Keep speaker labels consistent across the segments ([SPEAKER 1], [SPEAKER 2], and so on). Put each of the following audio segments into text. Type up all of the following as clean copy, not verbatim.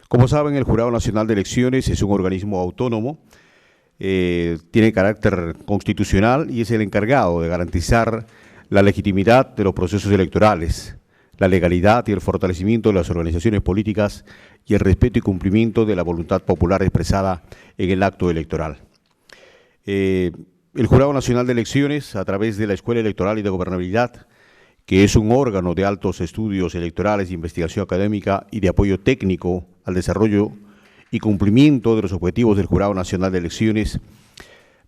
[SPEAKER 1] Como saben, el Jurado Nacional de Elecciones es un organismo autónomo, tiene carácter constitucional y es el encargado de garantizar la legitimidad de los procesos electorales, la legalidad y el fortalecimiento de las organizaciones políticas y el respeto y cumplimiento de la voluntad popular expresada en el acto electoral. El Jurado Nacional de Elecciones, a través de la Escuela Electoral y de Gobernabilidad, que es un órgano de altos estudios electorales, de investigación académica y de apoyo técnico al desarrollo y cumplimiento de los objetivos del Jurado Nacional de Elecciones,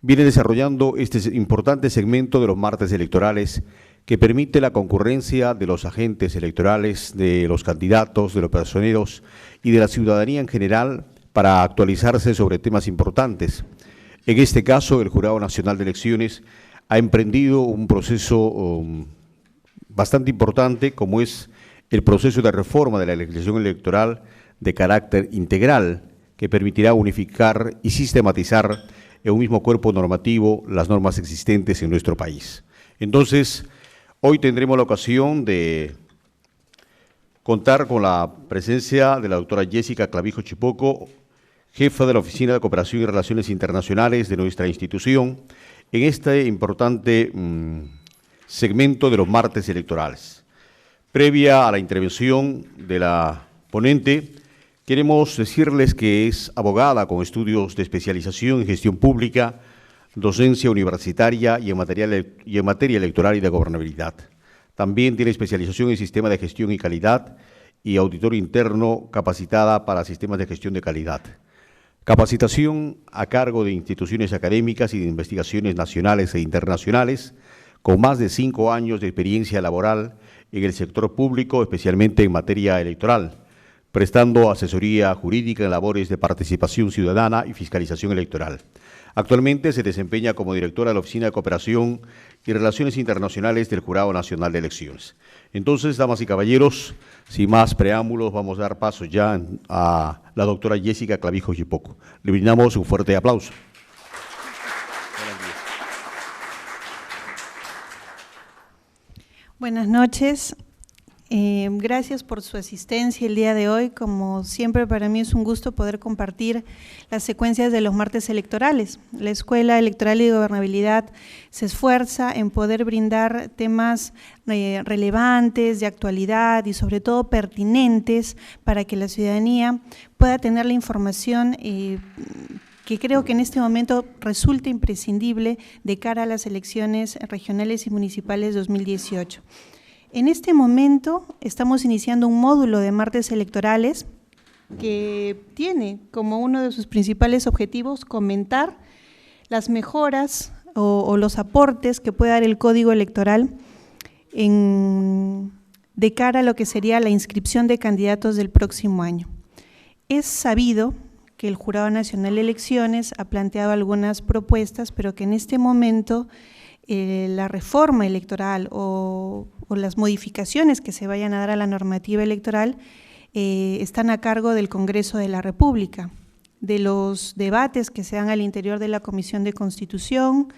[SPEAKER 1] viene desarrollando este importante segmento de los martes electorales que permite la concurrencia de los agentes electorales, de los candidatos, de los personeros y de la ciudadanía en general para actualizarse sobre temas importantes. En este caso, el Jurado Nacional de Elecciones ha emprendido un proceso bastante importante, como es el proceso de reforma de la legislación electoral de carácter integral, que permitirá unificar y sistematizar en un mismo cuerpo normativo las normas existentes en nuestro país. Entonces, hoy tendremos la ocasión de contar con la presencia de la doctora Jessica Clavijo Chipoco, jefa de la Oficina de Cooperación y Relaciones Internacionales de nuestra institución, en este importante segmento de los martes electorales. Previa a la intervención de la ponente, queremos decirles que es abogada con estudios de especialización en gestión pública, docencia universitaria y en materia electoral y de gobernabilidad. También tiene especialización en sistema de gestión y calidad y auditor interno capacitada para sistemas de gestión de calidad. Capacitación a cargo de instituciones académicas y de investigaciones nacionales e internacionales, con más de 5 años de experiencia laboral en el sector público, especialmente en materia electoral, prestando asesoría jurídica en labores de participación ciudadana y fiscalización electoral. Actualmente se desempeña como directora de la Oficina de Cooperación y Relaciones Internacionales del Jurado Nacional de Elecciones. Entonces, damas y caballeros, sin más preámbulos, vamos a dar paso ya a la doctora Jessica Clavijo Chipoco. Le brindamos un fuerte aplauso.
[SPEAKER 2] Buenas noches. Gracias por su asistencia el día de hoy. Como siempre, para mí es un gusto poder compartir las secuencias de los martes electorales. La Escuela Electoral y de Gobernabilidad se esfuerza en poder brindar temas relevantes, de actualidad y sobre todo pertinentes para que la ciudadanía pueda tener la información que creo que en este momento resulta imprescindible de cara a las elecciones regionales y municipales 2018. En este momento estamos iniciando un módulo de martes electorales que tiene como uno de sus principales objetivos comentar las mejoras o los aportes que puede dar el Código Electoral de cara a lo que sería la inscripción de candidatos del próximo año. Es sabido que el Jurado Nacional de Elecciones ha planteado algunas propuestas, pero que en este momento la reforma electoral o las modificaciones que se vayan a dar a la normativa electoral están a cargo del Congreso de la República, de los debates que se dan al interior de la Comisión de Constitución,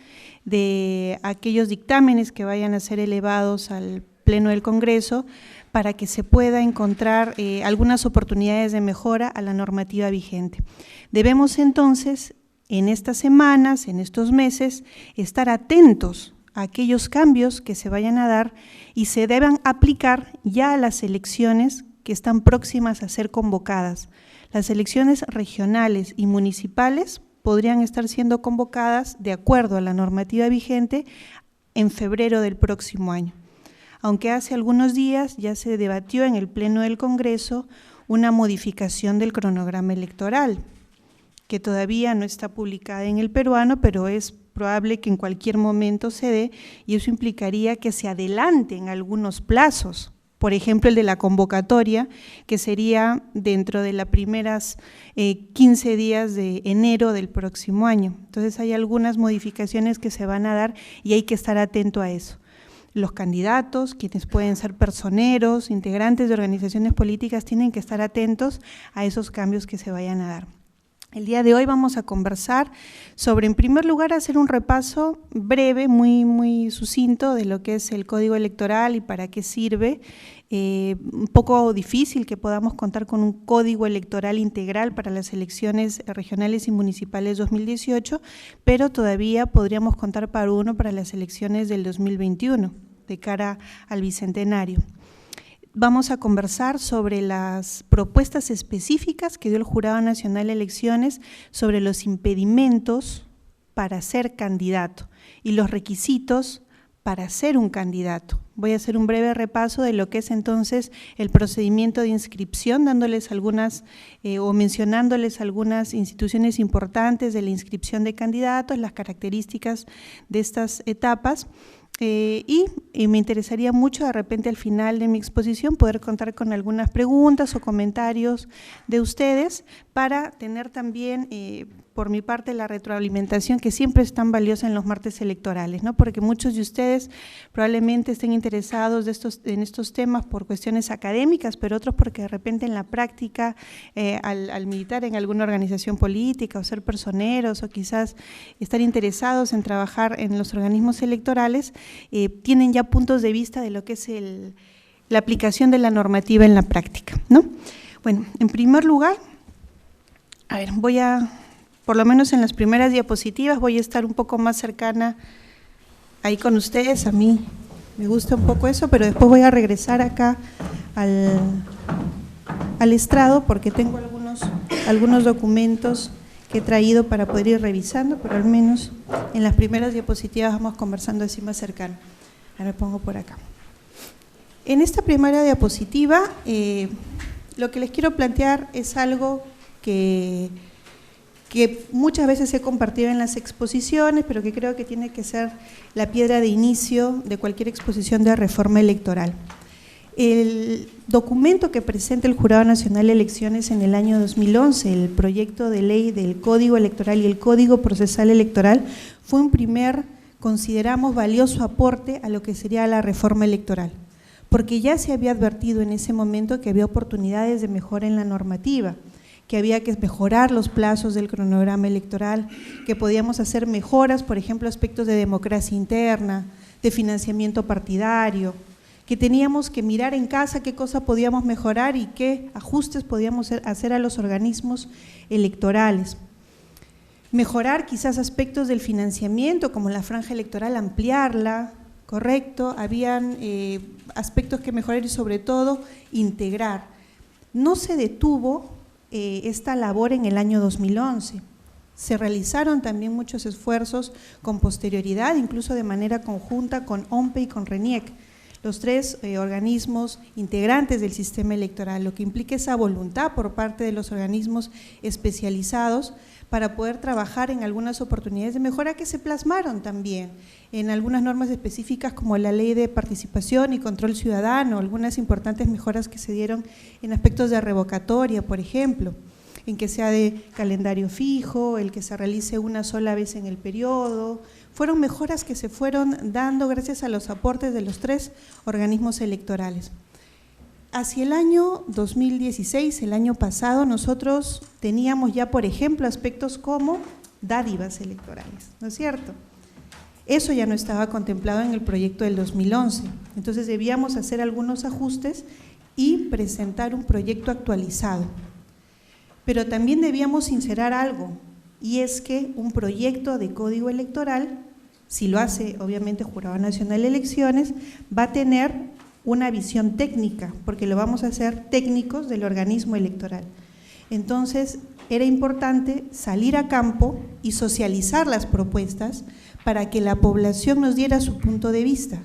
[SPEAKER 2] de aquellos dictámenes que vayan a ser elevados al Pleno del Congreso, para que se pueda encontrar algunas oportunidades de mejora a la normativa vigente. Debemos entonces, en estas semanas, en estos meses, estar atentos a aquellos cambios que se vayan a dar y se deban aplicar ya a las elecciones que están próximas a ser convocadas. Las elecciones regionales y municipales podrían estar siendo convocadas de acuerdo a la normativa vigente en febrero del próximo año. Aunque hace algunos días ya se debatió en el Pleno del Congreso una modificación del cronograma electoral, que todavía no está publicada en el peruano, pero es probable que en cualquier momento se dé, y eso implicaría que se adelanten algunos plazos, por ejemplo el de la convocatoria, que sería dentro de las primeras 15 días de enero del próximo año. Entonces hay algunas modificaciones que se van a dar y hay que estar atento a eso. Los candidatos, quienes pueden ser personeros, integrantes de organizaciones políticas, tienen que estar atentos a esos cambios que se vayan a dar. El día de hoy vamos a conversar sobre, en primer lugar, hacer un repaso breve, muy sucinto de lo que es el Código Electoral y para qué sirve. Un poco difícil que podamos contar con un Código Electoral integral para las elecciones regionales y municipales 2018, pero todavía podríamos contar para uno para las elecciones del 2021, de cara al Bicentenario. Vamos a conversar sobre las propuestas específicas que dio el Jurado Nacional de Elecciones sobre los impedimentos para ser candidato y los requisitos para ser un candidato. Voy a hacer un breve repaso de lo que es entonces el procedimiento de inscripción, dándoles algunas o mencionándoles algunas instituciones importantes de la inscripción de candidatos, las características de estas etapas. Y me interesaría mucho de repente al final de mi exposición poder contar con algunas preguntas o comentarios de ustedes para tener también por mi parte la retroalimentación que siempre es tan valiosa en los martes electorales, ¿no? Porque muchos de ustedes probablemente estén interesados en estos temas por cuestiones académicas, pero otros porque de repente en la práctica al militar en alguna organización política o ser personeros o quizás estar interesados en trabajar en los organismos electorales, tienen ya puntos de vista de lo que es la aplicación de la normativa en la práctica, ¿no? Bueno, en primer lugar, a ver, por lo menos en las primeras diapositivas voy a estar un poco más cercana ahí con ustedes. A mí me gusta un poco eso, pero después voy a regresar acá al estrado porque tengo algunos documentos que he traído para poder ir revisando, pero al menos en las primeras diapositivas vamos conversando así más cercano. Ahora me pongo por acá. En esta primera diapositiva, lo que les quiero plantear es algo que muchas veces he compartido en las exposiciones, pero que creo que tiene que ser la piedra de inicio de cualquier exposición de reforma electoral. El documento que presenta el Jurado Nacional de Elecciones en el año 2011, el proyecto de ley del Código Electoral y el Código Procesal Electoral, fue un primer, consideramos, valioso aporte a lo que sería la reforma electoral, porque ya se había advertido en ese momento que había oportunidades de mejora en la normativa, que había que mejorar los plazos del cronograma electoral, que podíamos hacer mejoras, por ejemplo, aspectos de democracia interna, de financiamiento partidario, que teníamos que mirar en casa qué cosa podíamos mejorar y qué ajustes podíamos hacer a los organismos electorales. Mejorar quizás aspectos del financiamiento, como la franja electoral, ampliarla, correcto, habían aspectos que mejorar y sobre todo integrar. No se detuvo esta labor en el año 2011. Se realizaron también muchos esfuerzos con posterioridad, incluso de manera conjunta con OMPE y con RENIEC, los tres organismos integrantes del sistema electoral, lo que implica esa voluntad por parte de los organismos especializados para poder trabajar en algunas oportunidades de mejora que se plasmaron también en algunas normas específicas como la Ley de Participación y Control Ciudadano, algunas importantes mejoras que se dieron en aspectos de revocatoria, por ejemplo, en que sea de calendario fijo, el que se realice una sola vez en el periodo. Fueron mejoras que se fueron dando gracias a los aportes de los tres organismos electorales. Hacia el año 2016, el año pasado, nosotros teníamos ya, por ejemplo, aspectos como dádivas electorales, ¿no es cierto? Eso ya no estaba contemplado en el proyecto del 2011, entonces debíamos hacer algunos ajustes y presentar un proyecto actualizado. Pero también debíamos inserir algo, y es que un proyecto de código electoral, si lo hace obviamente Jurado Nacional de Elecciones, va a tener una visión técnica, porque lo vamos a hacer técnicos del organismo electoral. Entonces, era importante salir a campo y socializar las propuestas para que la población nos diera su punto de vista,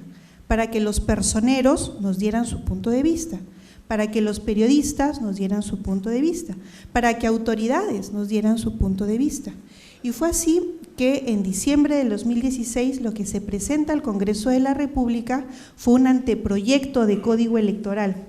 [SPEAKER 2] para que los personeros nos dieran su punto de vista, para que los periodistas nos dieran su punto de vista, para que autoridades nos dieran su punto de vista. Y fue así que en diciembre del 2016 lo que se presenta al Congreso de la República fue un anteproyecto de Código Electoral.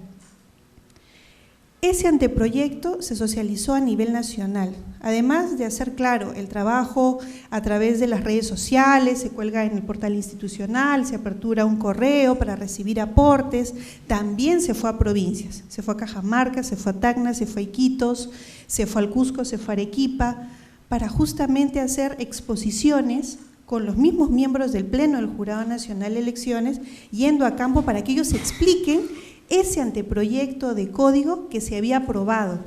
[SPEAKER 2] Ese anteproyecto se socializó a nivel nacional, además de hacer claro el trabajo a través de las redes sociales, se cuelga en el portal institucional, se apertura un correo para recibir aportes, también se fue a provincias, se fue a Cajamarca, se fue a Tacna, se fue a Iquitos, se fue al Cusco, se fue a Arequipa, para justamente hacer exposiciones con los mismos miembros del Pleno del Jurado Nacional de Elecciones, yendo a campo para que ellos expliquen ese anteproyecto de código que se había aprobado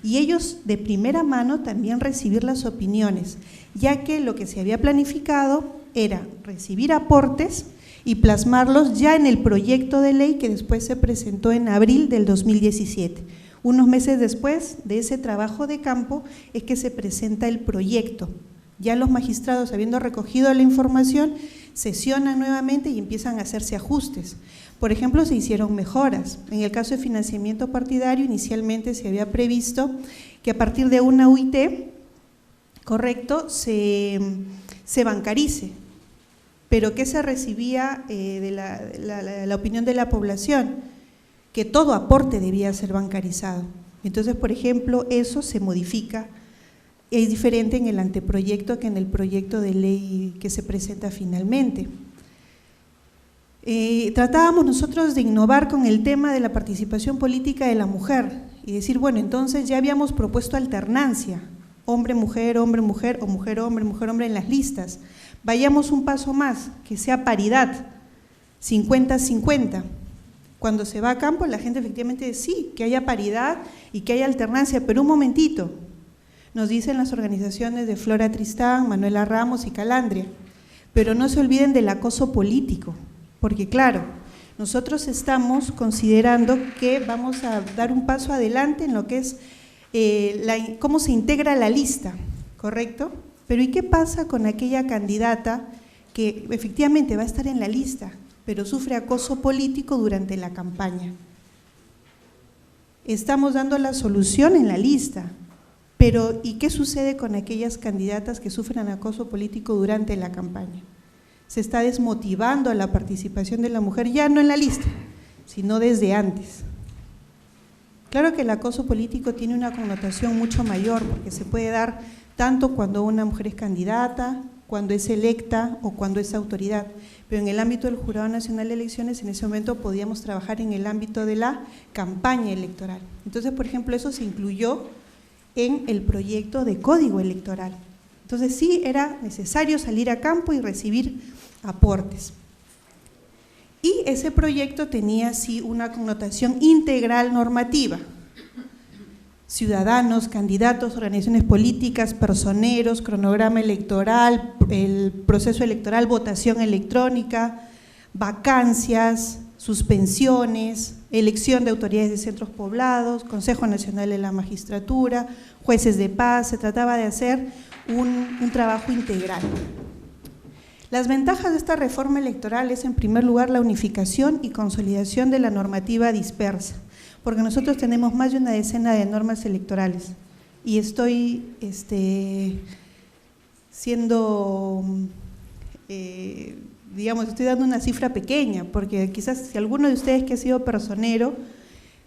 [SPEAKER 2] y ellos de primera mano también recibir las opiniones, ya que lo que se había planificado era recibir aportes y plasmarlos ya en el proyecto de ley que después se presentó en abril del 2017. Unos meses después de ese trabajo de campo es que se presenta el proyecto. Ya los magistrados, habiendo recogido la información, sesionan nuevamente y empiezan a hacerse ajustes. Por ejemplo, se hicieron mejoras. En el caso de financiamiento partidario, inicialmente se había previsto que a partir de una UIT, correcto, se bancarice. Pero ¿qué se recibía de la opinión de la población? Que todo aporte debía ser bancarizado. Entonces, por ejemplo, eso se modifica. Es diferente en el anteproyecto que en el proyecto de ley que se presenta finalmente. Tratábamos nosotros de innovar con el tema de la participación política de la mujer y decir, bueno, entonces ya habíamos propuesto alternancia, hombre-mujer, hombre-mujer o mujer-hombre, mujer-hombre en las listas. Vayamos un paso más, que sea paridad, 50-50. Cuando se va a campo la gente efectivamente dice, sí, que haya paridad y que haya alternancia, pero un momentito, nos dicen las organizaciones de Flora Tristán, Manuela Ramos y Calandria, pero no se olviden del acoso político. Porque claro, nosotros estamos considerando que vamos a dar un paso adelante en lo que es cómo se integra la lista, ¿correcto? Pero ¿y qué pasa con aquella candidata que efectivamente va a estar en la lista, pero sufre acoso político durante la campaña? Estamos dando la solución en la lista, pero ¿y qué sucede con aquellas candidatas que sufren acoso político durante la campaña? Se está desmotivando a la participación de la mujer, ya no en la lista, sino desde antes. Claro que el acoso político tiene una connotación mucho mayor, porque se puede dar tanto cuando una mujer es candidata, cuando es electa o cuando es autoridad, pero en el ámbito del Jurado Nacional de Elecciones en ese momento podíamos trabajar en el ámbito de la campaña electoral. Entonces, por ejemplo, eso se incluyó en el proyecto de código electoral. Entonces sí era necesario salir a campo y recibir aportes. Y ese proyecto tenía sí una connotación integral normativa. Ciudadanos, candidatos, organizaciones políticas, personeros, cronograma electoral, el proceso electoral, votación electrónica, vacancias, suspensiones, elección de autoridades de centros poblados, Consejo Nacional de la Magistratura, jueces de paz. Se trataba de hacer un trabajo integral. Las ventajas de esta reforma electoral es en primer lugar la unificación y consolidación de la normativa dispersa, porque nosotros tenemos más de una decena de normas electorales y estoy estoy dando una cifra pequeña, porque quizás si alguno de ustedes que ha sido personero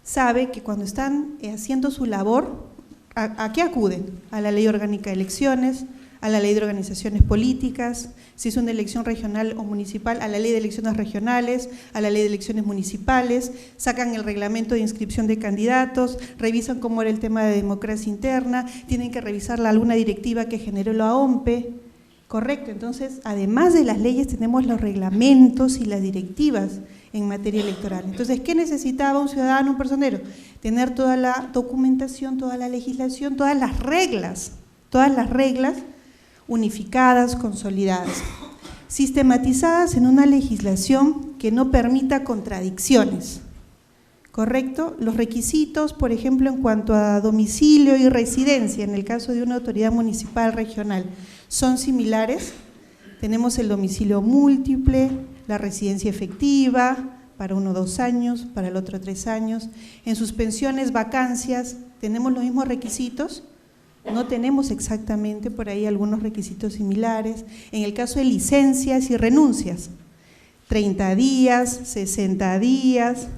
[SPEAKER 2] sabe que cuando están haciendo su labor, ¿a qué acuden? A la Ley Orgánica de Elecciones, a la Ley de Organizaciones Políticas, si es una elección regional o municipal, a la Ley de Elecciones Regionales, a la Ley de Elecciones Municipales, sacan el reglamento de inscripción de candidatos, revisan cómo era el tema de democracia interna, tienen que revisar alguna directiva que generó la OMPE, correcto. Entonces, además de las leyes, tenemos los reglamentos y las directivas en materia electoral. Entonces, ¿qué necesitaba un ciudadano, un personero? Tener toda la documentación, toda la legislación, todas las reglas unificadas, consolidadas, sistematizadas en una legislación que no permita contradicciones, ¿correcto? Los requisitos, por ejemplo, en cuanto a domicilio y residencia, en el caso de una autoridad municipal regional, son similares. Tenemos el domicilio múltiple, la residencia efectiva, para uno 2 años, para el otro 3 años. En suspensiones, vacancias, ¿tenemos los mismos requisitos? No tenemos exactamente por ahí algunos requisitos similares. En el caso de licencias y renuncias, 30 días, 60 días,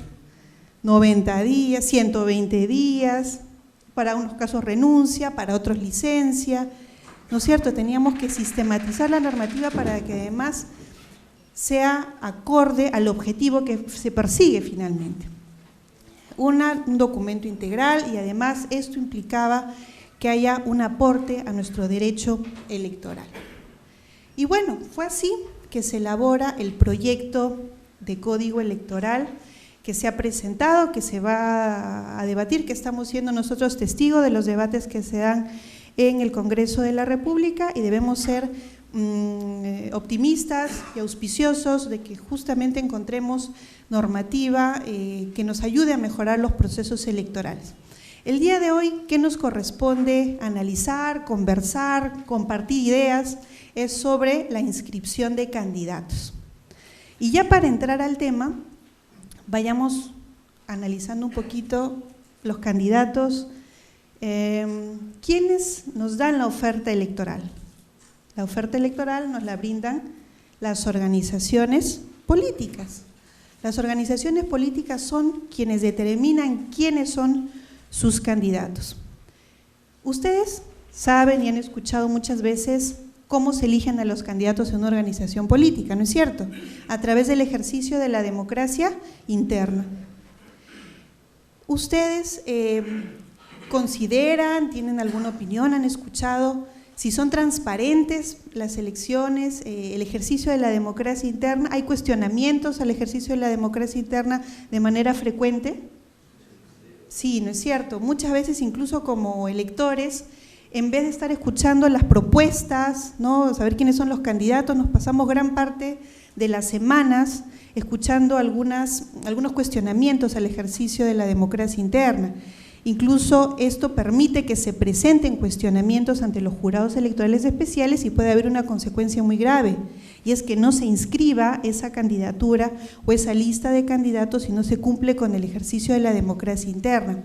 [SPEAKER 2] 90 días, 120 días, para unos casos renuncia, para otros licencia, ¿no es cierto? Teníamos que sistematizar la normativa para que además sea acorde al objetivo que se persigue finalmente. Un documento integral y además esto implicaba que haya un aporte a nuestro derecho electoral. Y bueno, fue así que se elabora el proyecto de Código Electoral que se ha presentado, que se va a debatir, que estamos siendo nosotros testigos de los debates que se dan en el Congreso de la República y debemos ser optimistas y auspiciosos de que justamente encontremos normativa que nos ayude a mejorar los procesos electorales. El día de hoy, ¿qué nos corresponde analizar, conversar, compartir ideas? Es sobre la inscripción de candidatos. Y ya para entrar al tema, vayamos analizando un poquito los candidatos. ¿Quiénes nos dan la oferta electoral? La oferta electoral nos la brindan las organizaciones políticas. Las organizaciones políticas son quienes determinan quiénes son sus candidatos. Ustedes saben y han escuchado muchas veces cómo se eligen a los candidatos en una organización política, ¿no es cierto? A través del ejercicio de la democracia interna. ¿Ustedes consideran, tienen alguna opinión, han escuchado si son transparentes las elecciones, el ejercicio de la democracia interna? ¿Hay cuestionamientos al ejercicio de la democracia interna de manera frecuente? Sí, ¿no es cierto? Muchas veces incluso como electores, en vez de estar escuchando las propuestas, ¿no?, saber quiénes son los candidatos, nos pasamos gran parte de las semanas escuchando algunos cuestionamientos al ejercicio de la democracia interna. Incluso esto permite que se presenten cuestionamientos ante los jurados electorales especiales y puede haber una consecuencia muy grave, y es que no se inscriba esa candidatura o esa lista de candidatos si no se cumple con el ejercicio de la democracia interna.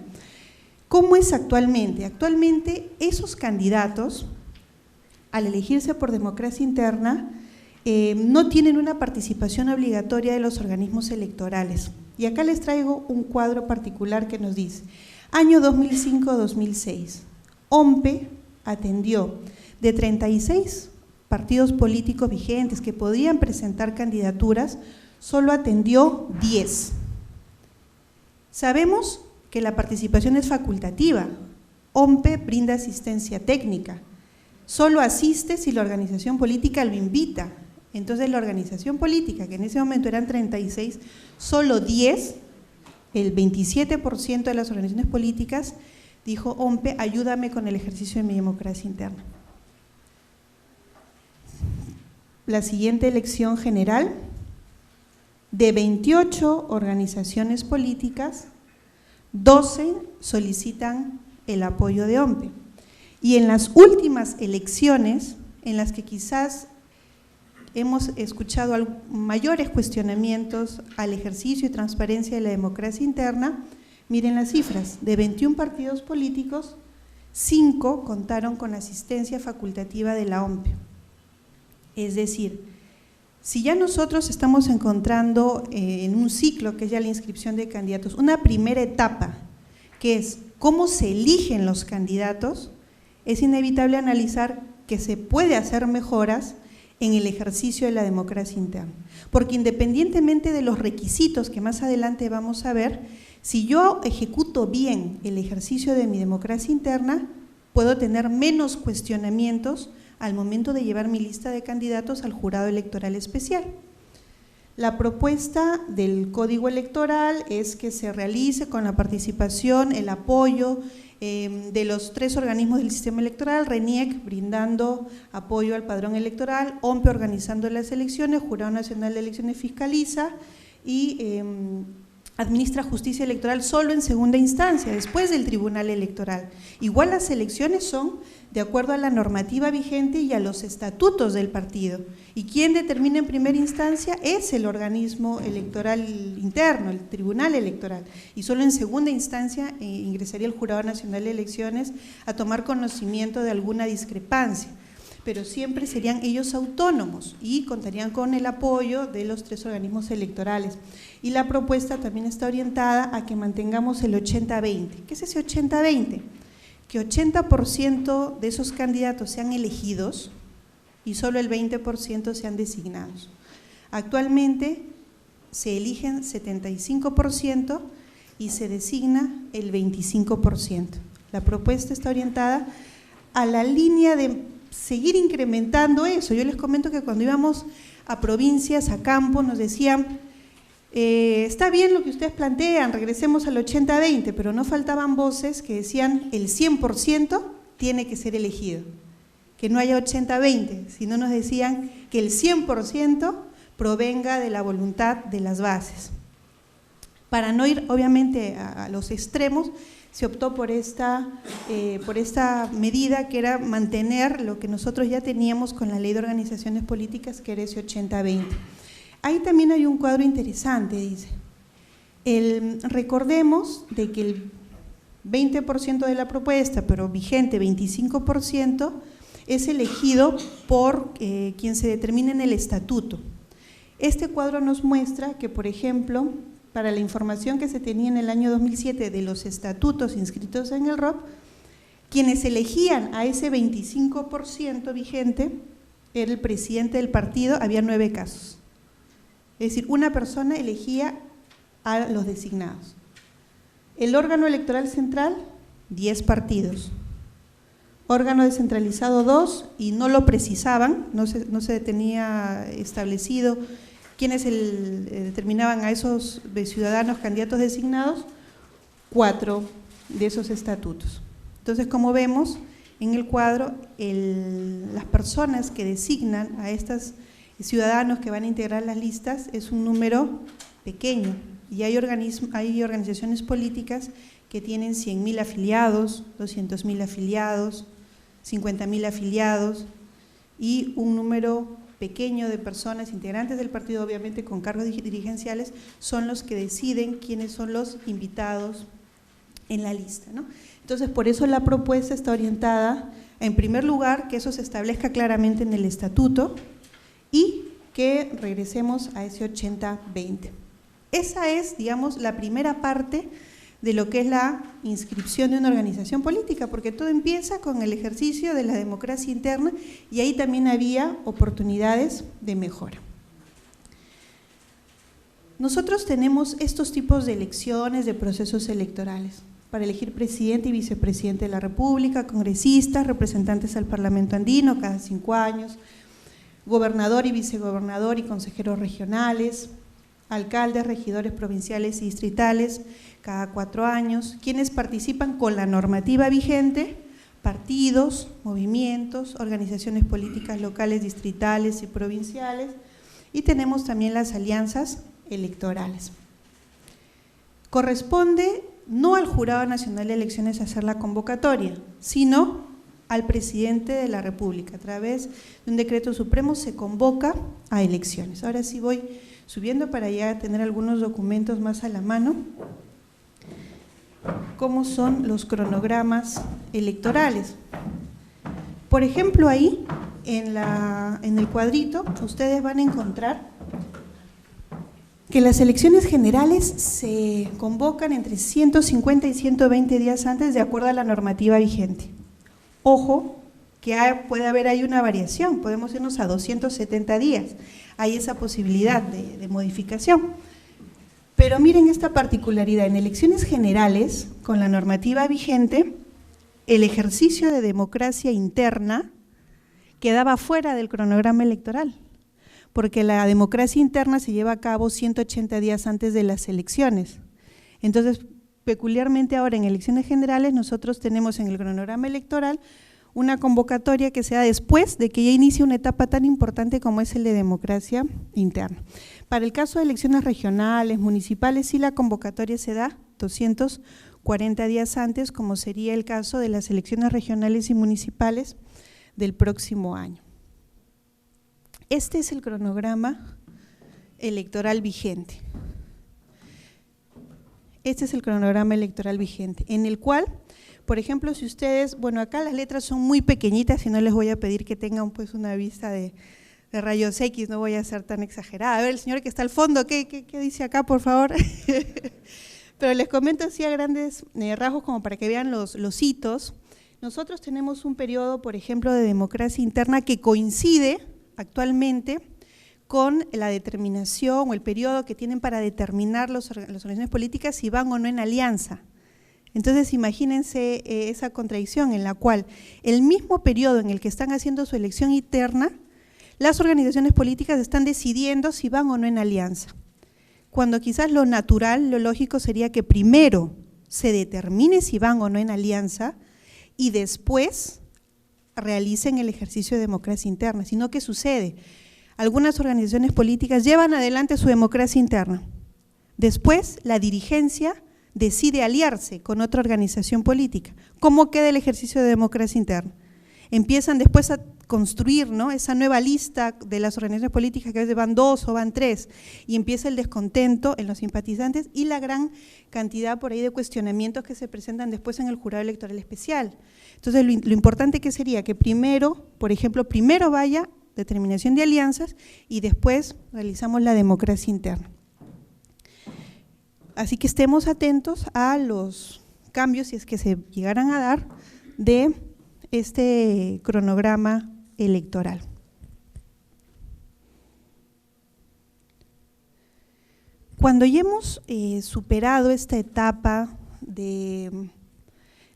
[SPEAKER 2] ¿Cómo es actualmente? Actualmente esos candidatos, al elegirse por democracia interna, no tienen una participación obligatoria de los organismos electorales. Y acá les traigo un cuadro particular que nos dice: año 2005-2006, OMPE atendió de 36 partidos políticos vigentes que podían presentar candidaturas, solo atendió 10. Sabemos que la participación es facultativa, OMPE brinda asistencia técnica, solo asiste si la organización política lo invita. Entonces la organización política, que en ese momento eran 36, solo 10, el 27% de las organizaciones políticas dijo: OMPE, ayúdame con el ejercicio de mi democracia interna. La siguiente elección general, de 28 organizaciones políticas, 12 solicitan el apoyo de OMPE. Y en las últimas elecciones, en las que quizás hemos escuchado mayores cuestionamientos al ejercicio y transparencia de la democracia interna, miren las cifras: de 21 partidos políticos, 5 contaron con asistencia facultativa de la OMPE. Es decir, si ya nosotros estamos encontrando en un ciclo que es ya la inscripción de candidatos, una primera etapa que es cómo se eligen los candidatos, es inevitable analizar que se puede hacer mejoras en el ejercicio de la democracia interna, porque independientemente de los requisitos que más adelante vamos a ver, si yo ejecuto bien el ejercicio de mi democracia interna, puedo tener menos cuestionamientos al momento de llevar mi lista de candidatos al jurado electoral especial. La propuesta del Código Electoral es que se realice con la participación, el apoyo de los 3 organismos del sistema electoral: RENIEC brindando apoyo al padrón electoral, OMPE organizando las elecciones, Jurado Nacional de Elecciones fiscaliza y administra justicia electoral solo en segunda instancia, después del Tribunal Electoral. Igual las elecciones son de acuerdo a la normativa vigente y a los estatutos del partido. Y quien determina en primera instancia es el organismo electoral interno, el Tribunal Electoral. Y solo en segunda instancia ingresaría el Jurado Nacional de Elecciones a tomar conocimiento de alguna discrepancia. pero siempre serían ellos autónomos y contarían con el apoyo de los 3 organismos electorales. Y la propuesta también está orientada a que mantengamos el 80-20. ¿Qué es ese 80-20? Que 80% de esos candidatos sean elegidos y solo el 20% sean designados. Actualmente se eligen 75% y se designa el 25%. La propuesta está orientada a la línea de seguir incrementando eso. Yo les comento que cuando íbamos a provincias, a campo, nos decían, está bien lo que ustedes plantean, regresemos al 80-20, pero no faltaban voces que decían el 100% tiene que ser elegido, que no haya 80-20, sino nos decían que el 100% provenga de la voluntad de las bases. Para no ir obviamente a los extremos, se optó por esta medida que era mantener lo que nosotros ya teníamos con la Ley de Organizaciones Políticas, que era ese 80-20. Ahí también hay un cuadro interesante, dice. Recordemos de que el 20% de la propuesta, pero vigente 25%, es elegido por quien se determina en el estatuto. Este cuadro nos muestra que, por ejemplo, para la información que se tenía en el año 2007 de los estatutos inscritos en el ROP, quienes elegían a ese 25% vigente era el presidente del partido, había 9 casos. Es decir, una persona elegía a los designados. El órgano electoral central, 10 partidos. Órgano descentralizado, 2, y no lo precisaban, no se tenía establecido quiénes determinaban a esos ciudadanos candidatos designados, 4 de esos estatutos. Entonces, como vemos en el cuadro, las personas que designan a estos ciudadanos que van a integrar las listas es un número pequeño, y hay organizaciones políticas que tienen 100.000 afiliados, 200.000 afiliados, 50.000 afiliados, y un número pequeño de personas integrantes del partido, obviamente con cargos dirigenciales, son los que deciden quiénes son los invitados en la lista, ¿no? Entonces, por eso la propuesta está orientada, en primer lugar, que eso se establezca claramente en el estatuto y que regresemos a ese 80-20. Esa es, digamos, la primera parte de lo que es la inscripción de una organización política, porque todo empieza con el ejercicio de la democracia interna y ahí también había oportunidades de mejora. Nosotros tenemos estos tipos de elecciones, de procesos electorales, para elegir presidente y vicepresidente de la República, congresistas, representantes al Parlamento andino cada 5 años, gobernador y vicegobernador y consejeros regionales, alcaldes, regidores provinciales y distritales cada 4 años, quienes participan con la normativa vigente, partidos, movimientos, organizaciones políticas locales, distritales y provinciales, y tenemos también las alianzas electorales. Corresponde no al Jurado Nacional de Elecciones hacer la convocatoria, sino al presidente de la República. A través de un decreto supremo se convoca a elecciones. Ahora sí voy subiendo para ya tener algunos documentos más a la mano. ¿Cómo son los cronogramas electorales? Por ejemplo, ahí en el cuadrito ustedes van a encontrar que las elecciones generales se convocan entre 150 y 120 días antes de acuerdo a la normativa vigente. Ojo, que puede haber ahí una variación, podemos irnos a 270 días, hay esa posibilidad de modificación. Pero miren esta particularidad, en elecciones generales, con la normativa vigente, el ejercicio de democracia interna quedaba fuera del cronograma electoral, porque la democracia interna se lleva a cabo 180 días antes de las elecciones. Entonces, peculiarmente ahora en elecciones generales nosotros tenemos en el cronograma electoral una convocatoria que se da después de que ya inicie una etapa tan importante como es el de democracia interna. Para el caso de elecciones regionales, municipales, sí la convocatoria se da 240 días antes, como sería el caso de las elecciones regionales y municipales del próximo año. Este es el cronograma electoral vigente. Este es el cronograma electoral vigente, en el cual Por ejemplo, si ustedes, bueno, acá las letras son muy pequeñitas y no les voy a pedir que tengan pues una vista de rayos X, no voy a ser tan exagerada. A ver, el señor que está al fondo, ¿qué dice acá, por favor? Pero les comento así a grandes rasgos como para que vean los hitos. Nosotros tenemos un periodo, por ejemplo, de democracia interna que coincide actualmente con la determinación o el periodo que tienen para determinar las organizaciones políticas si van o no en alianza. Entonces imagínense esa contradicción en la cual el mismo periodo en el que están haciendo su elección interna, las organizaciones políticas están decidiendo si van o no en alianza, cuando quizás lo natural, lo lógico sería que primero se determine si van o no en alianza y después realicen el ejercicio de democracia interna. Sino ¿qué sucede? Algunas organizaciones políticas llevan adelante su democracia interna, después la dirigencia decide aliarse con otra organización política. ¿Cómo queda el ejercicio de democracia interna? Empiezan después a construir, ¿no?, esa nueva lista de las organizaciones políticas, que a veces van 2 o van 3, y empieza el descontento en los simpatizantes y la gran cantidad por ahí de cuestionamientos que se presentan después en el jurado electoral especial. Entonces lo importante que sería que primero, por ejemplo, primero vaya determinación de alianzas y después realizamos la democracia interna. Así que estemos atentos a los cambios, si es que se llegaran a dar, de este cronograma electoral. Cuando ya hemos superado esta etapa de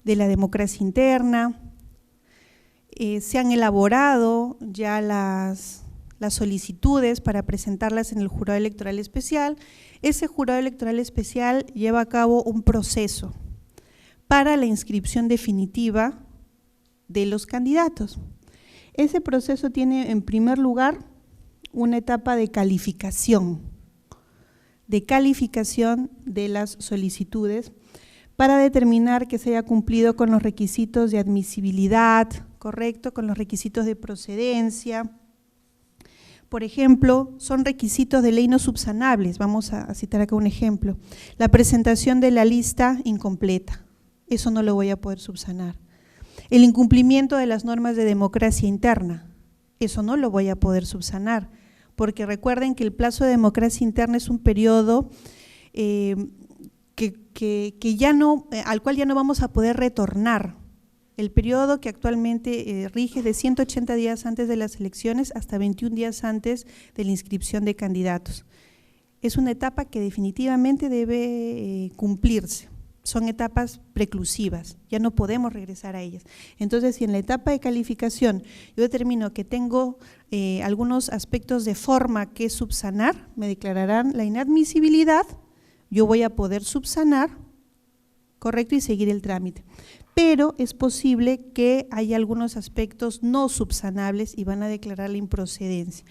[SPEAKER 2] la democracia interna, se han elaborado ya las solicitudes para presentarlas en el jurado electoral especial. Ese jurado electoral especial lleva a cabo un proceso para la inscripción definitiva de los candidatos. Ese proceso tiene en primer lugar una etapa de calificación de las solicitudes para determinar que se haya cumplido con los requisitos de admisibilidad, correcto, con los requisitos de procedencia. Por ejemplo, son requisitos de ley no subsanables, vamos a citar acá un ejemplo. La presentación de la lista incompleta, eso no lo voy a poder subsanar. El incumplimiento de las normas de democracia interna, eso no lo voy a poder subsanar, porque recuerden que el plazo de democracia interna es un periodo al cual ya no vamos a poder retornar. El periodo que actualmente rige de 180 días antes de las elecciones hasta 21 días antes de la inscripción de candidatos. Es una etapa que definitivamente debe cumplirse. Son etapas preclusivas, ya no podemos regresar a ellas. Entonces, si en la etapa de calificación yo determino que tengo algunos aspectos de forma que subsanar, me declararán la inadmisibilidad, yo voy a poder subsanar, correcto, y seguir el trámite. Pero es posible que haya algunos aspectos no subsanables y van a declarar la improcedencia,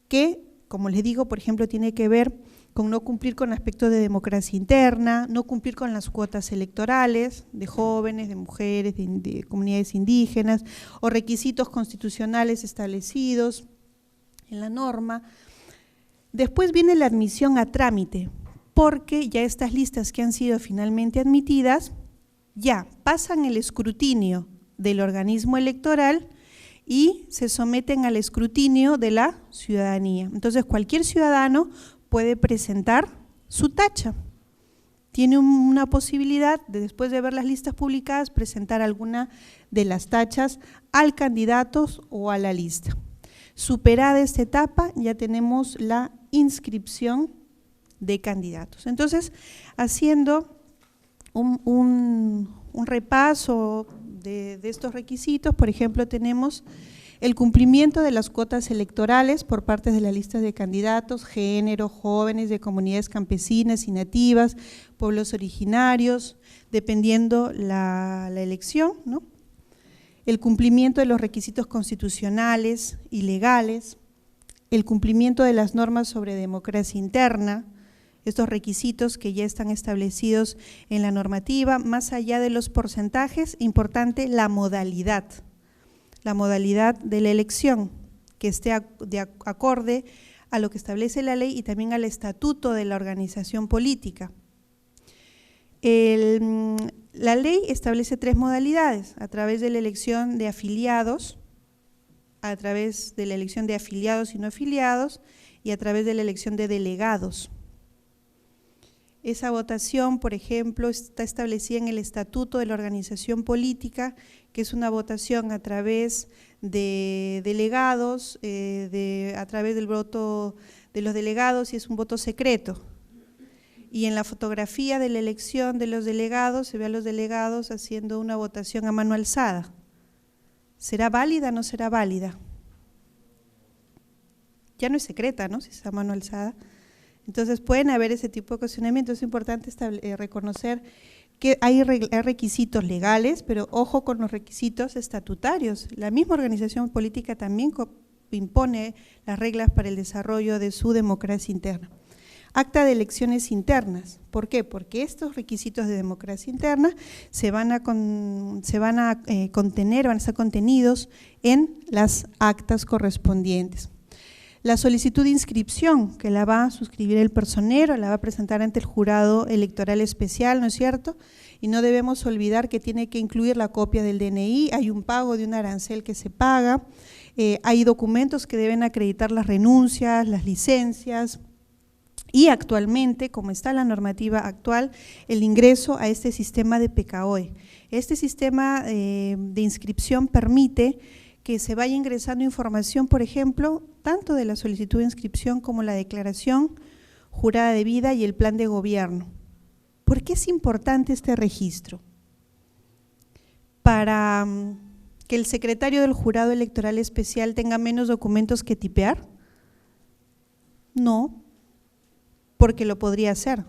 [SPEAKER 2] que, como les digo, por ejemplo, tiene que ver con no cumplir con aspectos de democracia interna, no cumplir con las cuotas electorales de jóvenes, de mujeres, de comunidades indígenas, o requisitos constitucionales establecidos en la norma. Después viene la admisión a trámite, porque ya estas listas que han sido finalmente admitidas ya pasan el escrutinio del organismo electoral y se someten al escrutinio de la ciudadanía. Entonces, cualquier ciudadano puede presentar su tacha. Tiene una posibilidad de, después de ver las listas publicadas, presentar alguna de las tachas al candidato o a la lista. Superada esta etapa, ya tenemos la inscripción de candidatos. Entonces, haciendo un repaso de estos requisitos, por ejemplo, tenemos el cumplimiento de las cuotas electorales por parte de las listas de candidatos, género, jóvenes, de comunidades campesinas y nativas, pueblos originarios, dependiendo la elección, ¿no? El cumplimiento de los requisitos constitucionales y legales, el cumplimiento de las normas sobre democracia interna, estos requisitos que ya están establecidos en la normativa, más allá de los porcentajes, importante la modalidad de la elección, que esté acorde a lo que establece la ley y también al estatuto de la organización política. La ley establece 3 modalidades: a través de la elección de afiliados, a través de la elección de afiliados y no afiliados, y a través de la elección de delegados. Esa votación, por ejemplo, está establecida en el Estatuto de la Organización Política, que es una votación a través de delegados, a través del voto de los delegados, y es un voto secreto. Y en la fotografía de la elección de los delegados, se ve a los delegados haciendo una votación a mano alzada. ¿Será válida o no será válida? Ya no es secreta, ¿no? Si es a mano alzada. Entonces pueden haber ese tipo de cuestionamientos. Es importante reconocer que hay requisitos legales, pero ojo con los requisitos estatutarios. La misma organización política también impone las reglas para el desarrollo de su democracia interna. Acta de elecciones internas. ¿Por qué? Porque estos requisitos de democracia interna van a estar contenidos en las actas correspondientes. La solicitud de inscripción, que la va a suscribir el personero, la va a presentar ante el jurado electoral especial, ¿no es cierto? Y no debemos olvidar que tiene que incluir la copia del DNI, hay un pago de un arancel que se paga, hay documentos que deben acreditar las renuncias, las licencias, y actualmente, como está la normativa actual, el ingreso a este sistema de PKOE. Este sistema de inscripción permite que se vaya ingresando información, por ejemplo, tanto de la solicitud de inscripción como la declaración jurada de vida y el plan de gobierno. ¿Por qué es importante este registro? ¿Para que el secretario del jurado electoral especial tenga menos documentos que tipear? No, porque lo podría hacer.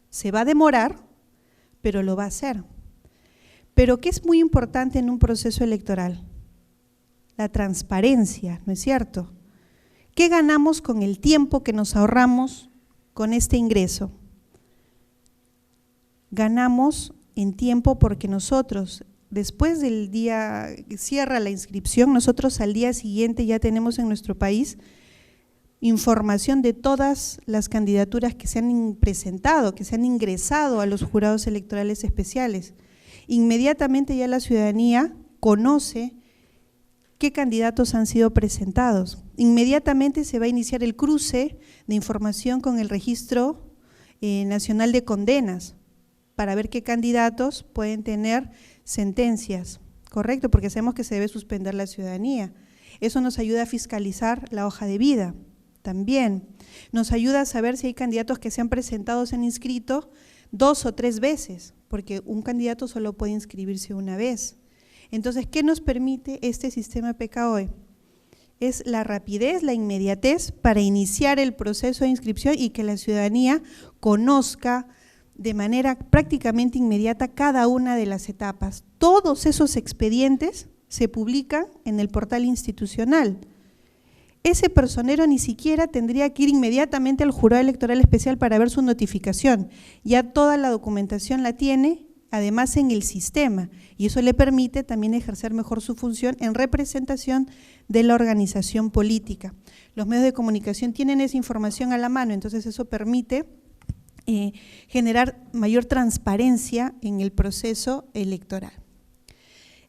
[SPEAKER 2] Se va a demorar, pero lo va a hacer. Pero ¿qué es muy importante en un proceso electoral? La transparencia, ¿no es cierto? ¿Qué ganamos con el tiempo que nos ahorramos con este ingreso? Ganamos en tiempo porque nosotros, después del día que cierra la inscripción, nosotros al día siguiente ya tenemos en nuestro país información de todas las candidaturas que se han presentado, que se han ingresado a los jurados electorales especiales. Inmediatamente ya la ciudadanía conoce qué candidatos han sido presentados. Inmediatamente se va a iniciar el cruce de información con el Registro Nacional de Condenas para ver qué candidatos pueden tener sentencias, ¿correcto? Porque sabemos que se debe suspender la ciudadanía. Eso nos ayuda a fiscalizar la hoja de vida también. Nos ayuda a saber si hay candidatos que se han presentado, se han inscrito 2 o 3 veces, porque un candidato solo puede inscribirse una vez. Entonces, ¿qué nos permite este sistema PKOE? Es la rapidez, la inmediatez para iniciar el proceso de inscripción y que la ciudadanía conozca de manera prácticamente inmediata cada una de las etapas. Todos esos expedientes se publican en el portal institucional. Ese personero ni siquiera tendría que ir inmediatamente al jurado electoral especial para ver su notificación. Ya toda la documentación la tiene, además en el sistema, y eso le permite también ejercer mejor su función en representación de la organización política. Los medios de comunicación tienen esa información a la mano, entonces eso permite generar mayor transparencia en el proceso electoral.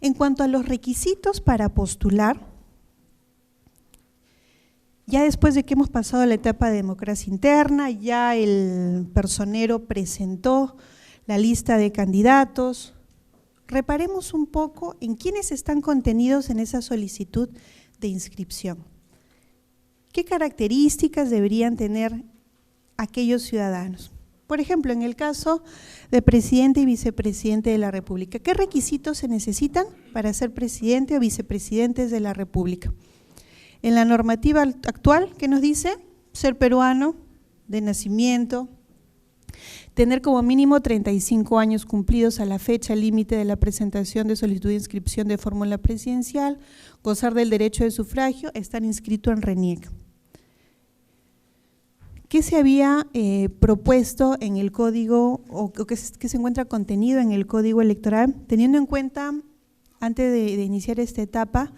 [SPEAKER 2] En cuanto a los requisitos para postular, ya después de que hemos pasado la etapa de democracia interna, ya el personero presentó la lista de candidatos, reparemos un poco en quiénes están contenidos en esa solicitud de inscripción. ¿Qué características deberían tener aquellos ciudadanos? Por ejemplo, en el caso de presidente y vicepresidente de la República, ¿qué requisitos se necesitan para ser presidente o vicepresidentes de la República? En la normativa actual, ¿qué nos dice? Ser peruano de nacimiento, tener como mínimo 35 años cumplidos a la fecha límite de la presentación de solicitud de inscripción de fórmula presidencial, gozar del derecho de sufragio, estar inscrito en RENIEC. ¿Qué se había propuesto en el código o qué se encuentra contenido en el código electoral? Teniendo en cuenta, antes de iniciar esta etapa,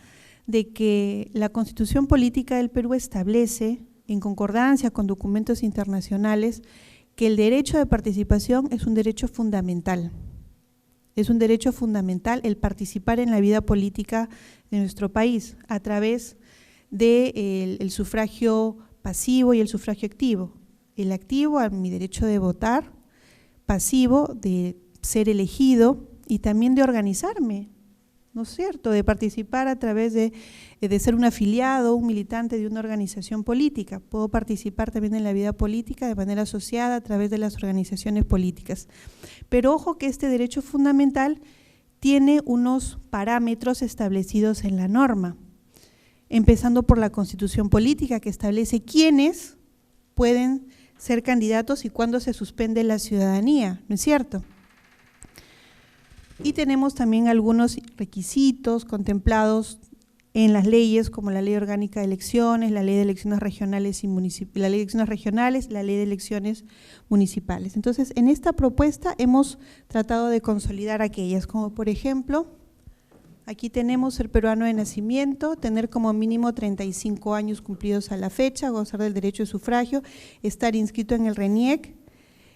[SPEAKER 2] de que la Constitución Política del Perú establece, en concordancia con documentos internacionales, que el derecho de participación es un derecho fundamental. Es un derecho fundamental el participar en la vida política de nuestro país a través del sufragio pasivo y el sufragio activo. El activo a mi derecho de votar, pasivo de ser elegido y también de organizarme, ¿no es cierto?, de participar a través de ser un afiliado, un militante de una organización política. Puedo participar también en la vida política de manera asociada a través de las organizaciones políticas. Pero ojo que este derecho fundamental tiene unos parámetros establecidos en la norma, empezando por la Constitución Política, que establece quiénes pueden ser candidatos y cuándo se suspende la ciudadanía, ¿no es cierto? Y tenemos también algunos requisitos contemplados en las leyes, como la Ley Orgánica de Elecciones, la Ley de Elecciones Regionales y la Ley de Elecciones Regionales, la Ley de Elecciones Municipales. Entonces, en esta propuesta hemos tratado de consolidar aquellas, como por ejemplo, aquí tenemos ser peruano de nacimiento, tener como mínimo 35 años cumplidos a la fecha, gozar del derecho de sufragio, estar inscrito en el RENIEC,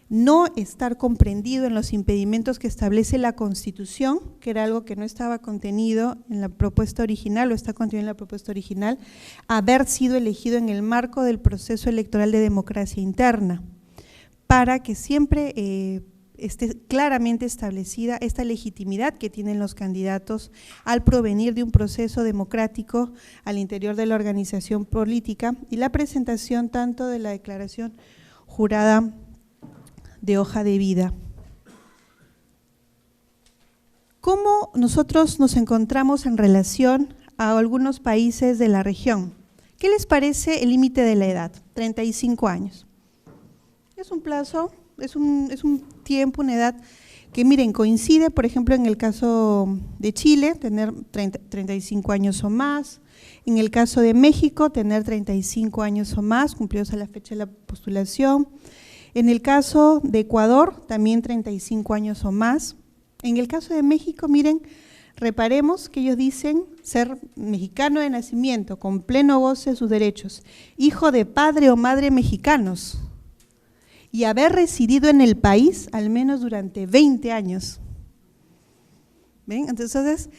[SPEAKER 2] no estar comprendido en los impedimentos que establece la Constitución, que era algo que no estaba contenido en la propuesta original, o está contenido en la propuesta original, haber sido elegido en el marco del proceso electoral de democracia interna, para que siempre esté claramente establecida esta legitimidad que tienen los candidatos al provenir de un proceso democrático al interior de la organización política y la presentación tanto de la declaración jurada de hoja de vida. ¿Cómo nosotros nos encontramos en relación a algunos países de la región? ¿Qué les parece el límite de la edad? 35 años. Es un plazo, es un tiempo, una edad que miren, coincide, por ejemplo, en el caso de Chile, tener 35 años o más, en el caso de México, tener 35 años o más, cumplidos a la fecha de la postulación. En el caso de Ecuador, también 35 años o más. En el caso de México, miren, reparemos que ellos dicen ser mexicano de nacimiento, con pleno goce de sus derechos, hijo de padre o madre mexicanos y haber residido en el país al menos durante 20 años. ¿Ven? Entonces,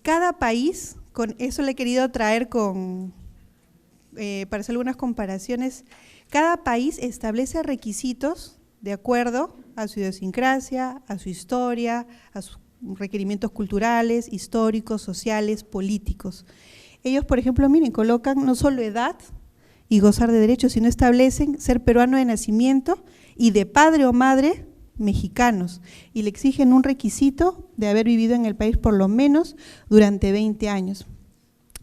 [SPEAKER 2] cada país, con eso le he querido traer para hacer algunas comparaciones. Cada país establece requisitos de acuerdo a su idiosincrasia, a su historia, a sus requerimientos culturales, históricos, sociales, políticos. Ellos, por ejemplo, miren, colocan no solo edad y gozar de derechos, sino establecen ser peruano de nacimiento y de padre o madre mexicanos, y le exigen un requisito de haber vivido en el país por lo menos durante 20 años.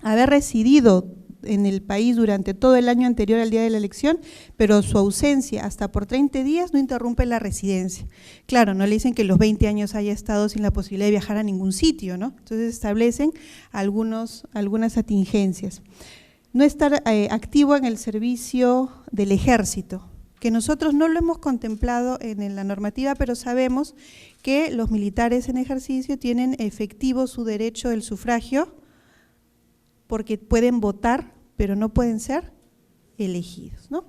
[SPEAKER 2] Haber residido en el país durante todo el año anterior al día de la elección, pero su ausencia hasta por 30 días no interrumpe la residencia. Claro, no le dicen que los 20 años haya estado sin la posibilidad de viajar a ningún sitio, ¿no? Entonces establecen algunas atingencias. No estar activo en el servicio del ejército, que nosotros no lo hemos contemplado en la normativa, pero sabemos que los militares en ejercicio tienen efectivo su derecho del sufragio, porque pueden votar, pero no pueden ser elegidos, ¿no?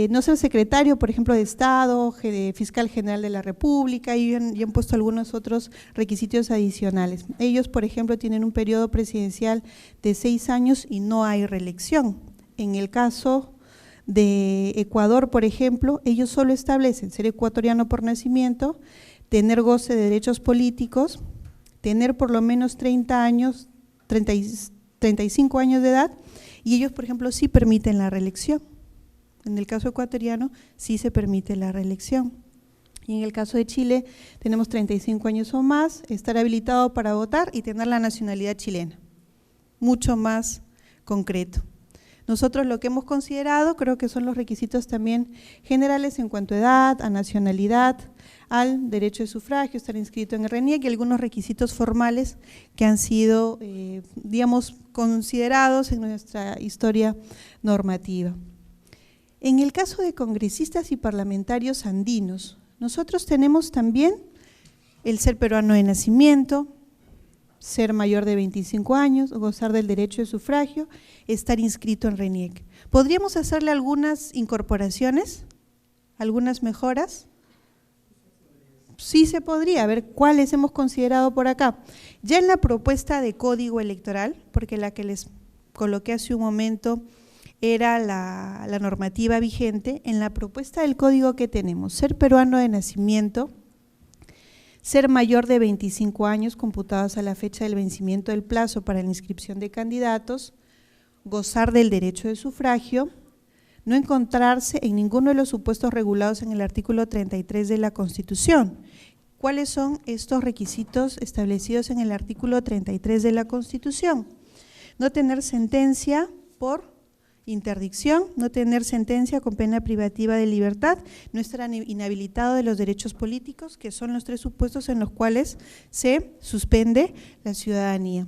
[SPEAKER 2] No ser secretario, por ejemplo, de Estado, fiscal general de la República, y han puesto algunos otros requisitos adicionales. Ellos, por ejemplo, tienen un periodo presidencial de 6 años y no hay reelección. En el caso de Ecuador, por ejemplo, ellos solo establecen ser ecuatoriano por nacimiento, tener goce de derechos políticos, tener por lo menos 35 años de edad, y ellos, por ejemplo, sí permiten la reelección. En el caso ecuatoriano sí se permite la reelección. Y en el caso de Chile tenemos 35 años o más, estar habilitado para votar y tener la nacionalidad chilena. Mucho más concreto. Nosotros lo que hemos considerado creo que son los requisitos también generales en cuanto a edad, a nacionalidad, al derecho de sufragio, estar inscrito en el RENIEC y algunos requisitos formales que han sido, digamos, considerados en nuestra historia normativa. En el caso de congresistas y parlamentarios andinos, nosotros tenemos también el ser peruano de nacimiento, ser mayor de 25 años, gozar del derecho de sufragio, estar inscrito en RENIEC. ¿Podríamos hacerle algunas incorporaciones? algunas mejoras. Sí se podría, a ver cuáles hemos considerado por acá. Ya en la propuesta de código electoral, porque la que les coloqué hace un momento era la normativa vigente, en la propuesta del código que tenemos, ser peruano de nacimiento, ser mayor de 25 años computados a la fecha del vencimiento del plazo para la inscripción de candidatos, gozar del derecho de sufragio, no encontrarse en ninguno de los supuestos regulados en el artículo 33 de la Constitución. ¿Cuáles son estos requisitos establecidos en el artículo 33 de la Constitución? No tener sentencia por interdicción, no tener sentencia con pena privativa de libertad, no estar inhabilitado de los derechos políticos, que son los 3 supuestos en los cuales se suspende la ciudadanía.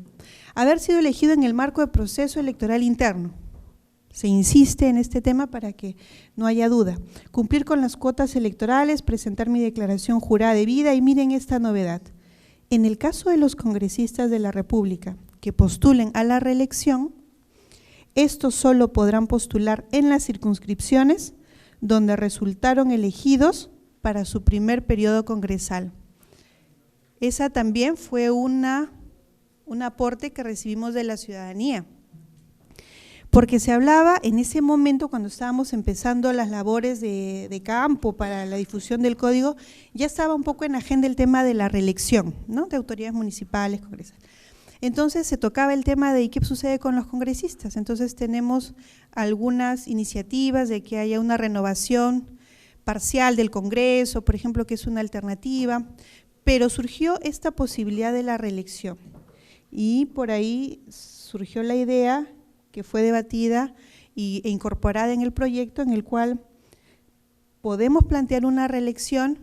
[SPEAKER 2] Haber sido elegido en el marco de proceso electoral interno. Se insiste en este tema para que no haya duda. Cumplir con las cuotas electorales, presentar mi declaración jurada de vida y miren esta novedad. En el caso de los congresistas de la República que postulen a la reelección, estos solo podrán postular en las circunscripciones donde resultaron elegidos para su primer periodo congresal. Esa también fue un aporte que recibimos de la ciudadanía. Porque se hablaba en ese momento, cuando estábamos empezando las labores de campo para la difusión del código, ya estaba un poco en agenda el tema de la reelección, ¿no?, de autoridades municipales, congresales. Entonces se tocaba el tema de qué sucede con los congresistas. Entonces tenemos algunas iniciativas de que haya una renovación parcial del Congreso, por ejemplo, que es una alternativa, pero surgió esta posibilidad de la reelección y por ahí surgió la idea que fue debatida e incorporada en el proyecto, en el cual podemos plantear una reelección,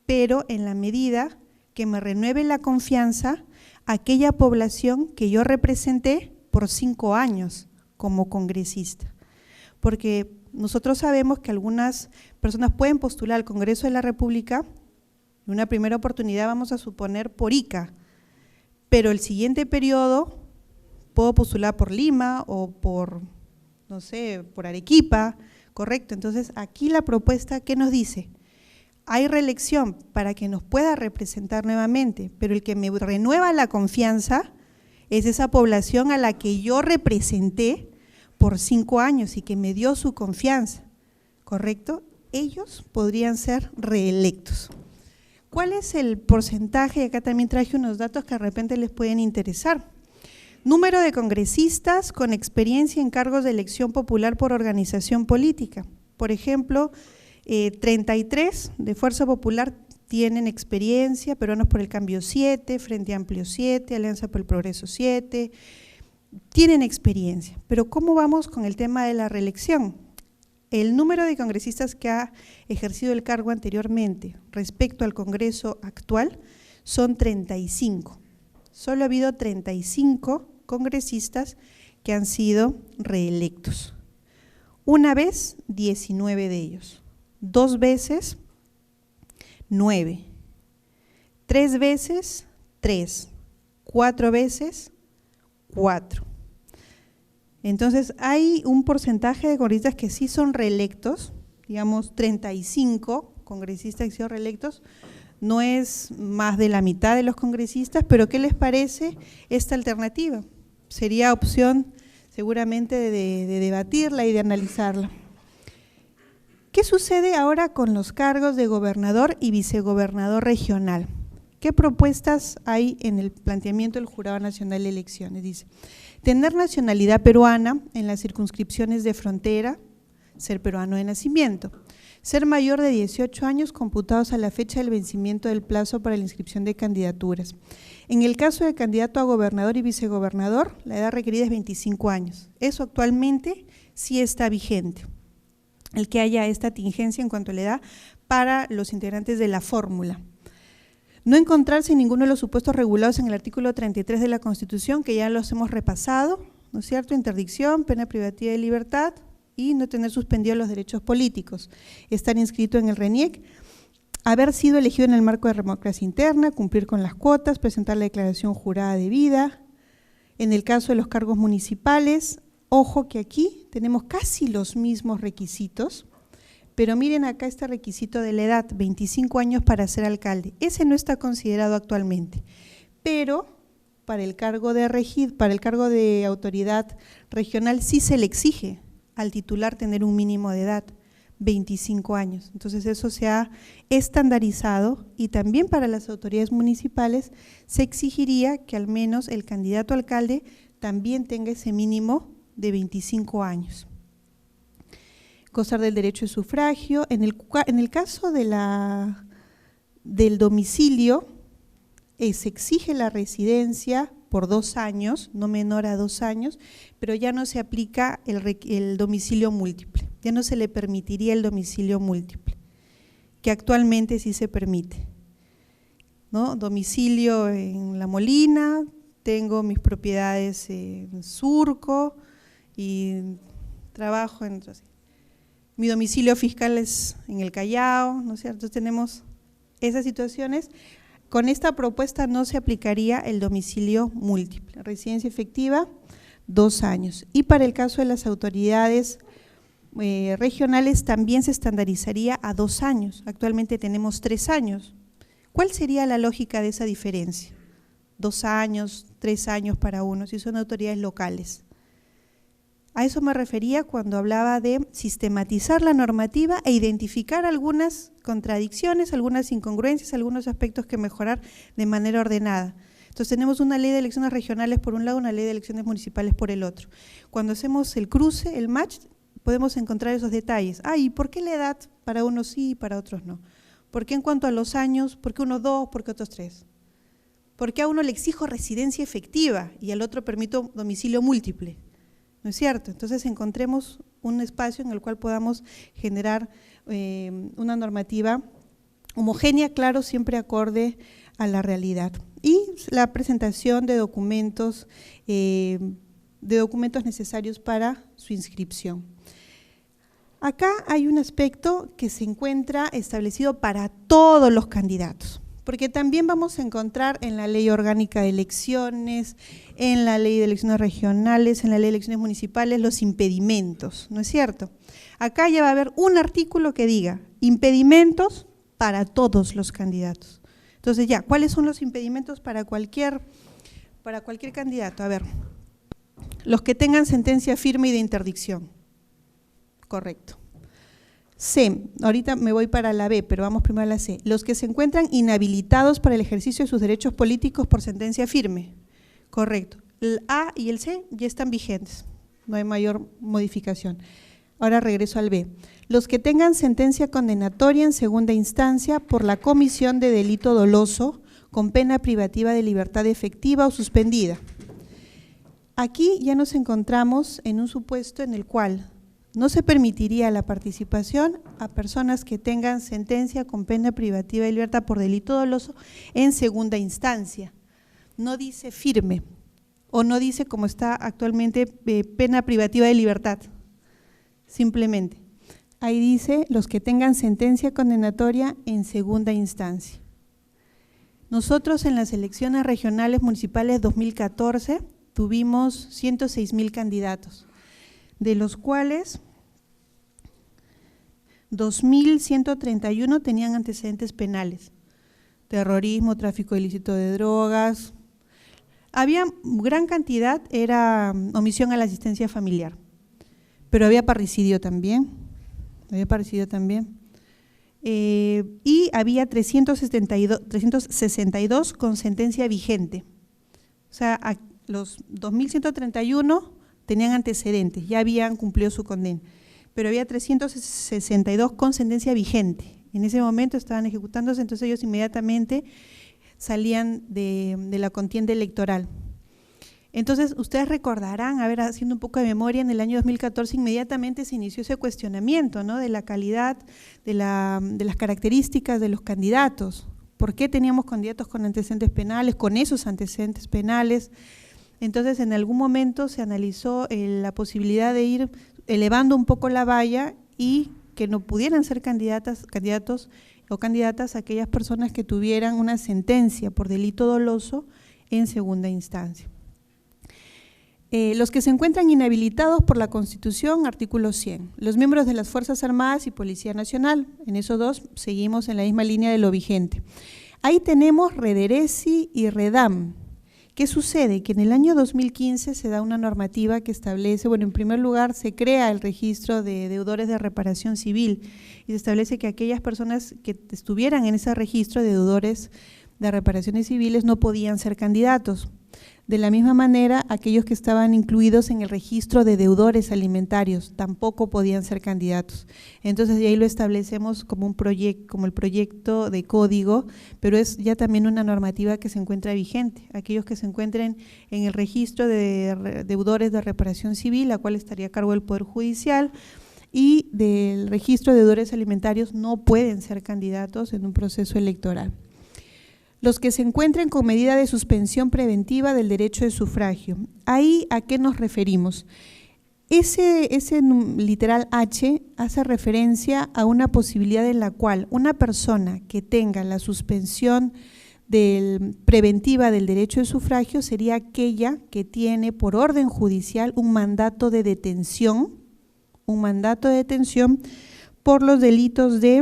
[SPEAKER 2] pero en la medida que me renueve la confianza a aquella población que yo representé por 5 años como congresista. Porque nosotros sabemos que algunas personas pueden postular al Congreso de la República, en una primera oportunidad vamos a suponer por Ica, pero el siguiente periodo puedo postular por Lima o por, no sé, por Arequipa, correcto. Entonces, aquí la propuesta, ¿qué nos dice? Hay reelección para que nos pueda representar nuevamente, pero el que me renueva la confianza es esa población a la que yo representé por 5 años y que me dio su confianza, ¿correcto? Ellos podrían ser reelectos. ¿Cuál es el porcentaje? Acá también traje unos datos que de repente les pueden interesar. Número de congresistas con experiencia en cargos de elección popular por organización política. Por ejemplo, 33 de Fuerza Popular tienen experiencia, Peruanos por el Cambio 7, Frente Amplio 7, Alianza por el Progreso 7, tienen experiencia. Pero ¿cómo vamos con el tema de la reelección? El número de congresistas que ha ejercido el cargo anteriormente respecto al Congreso actual son 35. Solo ha habido 35 congresistas que han sido reelectos. Una vez, 19 de ellos. 2 veces, 9. 3 veces, 3. 4 veces, 4. Entonces, hay un porcentaje de congresistas que sí son reelectos, digamos 35 congresistas que han sido reelectos, no es más de la mitad de los congresistas, pero ¿qué les parece esta alternativa? Sería opción seguramente de debatirla y de analizarla. ¿Qué sucede ahora con los cargos de gobernador y vicegobernador regional? ¿Qué propuestas hay en el planteamiento del Jurado Nacional de Elecciones? Dice, tener nacionalidad peruana en las circunscripciones de frontera, ser peruano de nacimiento, ser mayor de 18 años computados a la fecha del vencimiento del plazo para la inscripción de candidaturas. En el caso de candidato a gobernador y vicegobernador, la edad requerida es 25 años. Eso actualmente sí está vigente, el que haya esta tingencia en cuanto a la edad para los integrantes de la fórmula. No encontrarse en ninguno de los supuestos regulados en el artículo 33 de la Constitución, que ya los hemos repasado, ¿no es cierto? Interdicción, pena privativa de libertad y no tener suspendidos los derechos políticos. Estar inscrito en el RENIEC, haber sido elegido en el marco de democracia interna, cumplir con las cuotas, presentar la declaración jurada de vida. En el caso de los cargos municipales, ojo que aquí tenemos casi los mismos requisitos, Pero miren acá este requisito de la edad, 25 años para ser alcalde. Ese no está considerado actualmente, pero para el cargo de autoridad regional sí se le exige al titular tener un mínimo de edad, 25 años. Entonces eso se ha estandarizado y también para las autoridades municipales se exigiría que al menos el candidato a alcalde también tenga ese mínimo de 25 años. Gozar del derecho de sufragio. En el caso del domicilio, se exige la residencia por 2 años, no menor a 2 años, pero ya no se aplica el domicilio múltiple, ya no se le permitiría el domicilio múltiple, que actualmente sí se permite, ¿no? Domicilio en La Molina, tengo mis propiedades en Surco y trabajo en… Mi domicilio fiscal es en el Callao, ¿no es cierto? Entonces tenemos esas situaciones. Con esta propuesta no se aplicaría el domicilio múltiple. Residencia efectiva, 2 años. Y para el caso de las autoridades regionales también se estandarizaría a 2 años. Actualmente tenemos 3 años. ¿Cuál sería la lógica de esa diferencia? 2 años, 3 años para uno, si son autoridades locales. A eso me refería cuando hablaba de sistematizar la normativa e identificar algunas contradicciones, algunas incongruencias, algunos aspectos que mejorar de manera ordenada. Entonces tenemos una ley de elecciones regionales por un lado, una ley de elecciones municipales por el otro. Cuando hacemos el cruce, el match, podemos encontrar esos detalles. ¿Y por qué la edad para unos sí y para otros no? ¿Por qué en cuanto a los años? ¿Por qué unos 2, por qué otros 3? ¿Por qué a uno le exijo residencia efectiva y al otro permito domicilio múltiple? ¿No es cierto? Entonces encontremos un espacio en el cual podamos generar una normativa homogénea, claro, siempre acorde a la realidad. Y la presentación de documentos necesarios para su inscripción. Acá hay un aspecto que se encuentra establecido para todos los candidatos, porque también vamos a encontrar en la Ley Orgánica de Elecciones, en la Ley de Elecciones Regionales, en la Ley de Elecciones Municipales, los impedimentos, ¿no es cierto? Acá ya va a haber un artículo que diga impedimentos para todos los candidatos. Entonces ya, ¿cuáles son los impedimentos para cualquier candidato? A ver, los que tengan sentencia firme y de interdicción, correcto. C, ahorita me voy para la B, pero vamos primero a la C. Los que se encuentran inhabilitados para el ejercicio de sus derechos políticos por sentencia firme, correcto. El A y el C ya están vigentes, no hay mayor modificación. Ahora regreso al B. Los que tengan sentencia condenatoria en segunda instancia por la comisión de delito doloso con pena privativa de libertad efectiva o suspendida. Aquí ya nos encontramos en un supuesto en el cual no se permitiría la participación a personas que tengan sentencia con pena privativa de libertad por delito doloso en segunda instancia. No dice firme o no dice como está actualmente pena privativa de libertad, simplemente. Ahí dice los que tengan sentencia condenatoria en segunda instancia. Nosotros en las elecciones regionales municipales 2014 tuvimos 106.000 candidatos, de los cuales 2.131 tenían antecedentes penales, terrorismo, tráfico ilícito de drogas. Había gran cantidad, era omisión a la asistencia familiar, pero había parricidio también, y había 362 con sentencia vigente. O sea, los 2.131 tenían antecedentes, ya habían cumplido su condena, pero había 362 con sentencia vigente. En ese momento estaban ejecutándose, entonces ellos inmediatamente salían de la contienda electoral. Entonces, ustedes recordarán, a ver, haciendo un poco de memoria, en el año 2014 inmediatamente se inició ese cuestionamiento, ¿no?, de la calidad, de las características de los candidatos. ¿Por qué teníamos candidatos con antecedentes penales, con esos antecedentes penales? Entonces, en algún momento se analizó la posibilidad de ir elevando un poco la valla y que no pudieran ser candidatos o candidatas a aquellas personas que tuvieran una sentencia por delito doloso en segunda instancia. Los que se encuentran inhabilitados por la Constitución, artículo 100. Los miembros de las Fuerzas Armadas y Policía Nacional, en esos dos seguimos en la misma línea de lo vigente. Ahí tenemos Rederesi y Redam. ¿Qué sucede? Que en el año 2015 se da una normativa que establece, bueno, en primer lugar se crea el registro de deudores de reparación civil y se establece que aquellas personas que estuvieran en ese registro de deudores de reparaciones civiles no podían ser candidatos. De la misma manera, aquellos que estaban incluidos en el registro de deudores alimentarios tampoco podían ser candidatos. Entonces, de ahí lo establecemos como como el proyecto de código, pero es ya también una normativa que se encuentra vigente. Aquellos que se encuentren en el registro de deudores de reparación civil, la cual estaría a cargo del Poder Judicial, y del registro de deudores alimentarios no pueden ser candidatos en un proceso electoral. Los que se encuentren con medida de suspensión preventiva del derecho de sufragio. ¿Ahí a qué nos referimos? Ese literal H hace referencia a una posibilidad en la cual una persona que tenga la suspensión preventiva del derecho de sufragio sería aquella que tiene por orden judicial un mandato de detención por los delitos de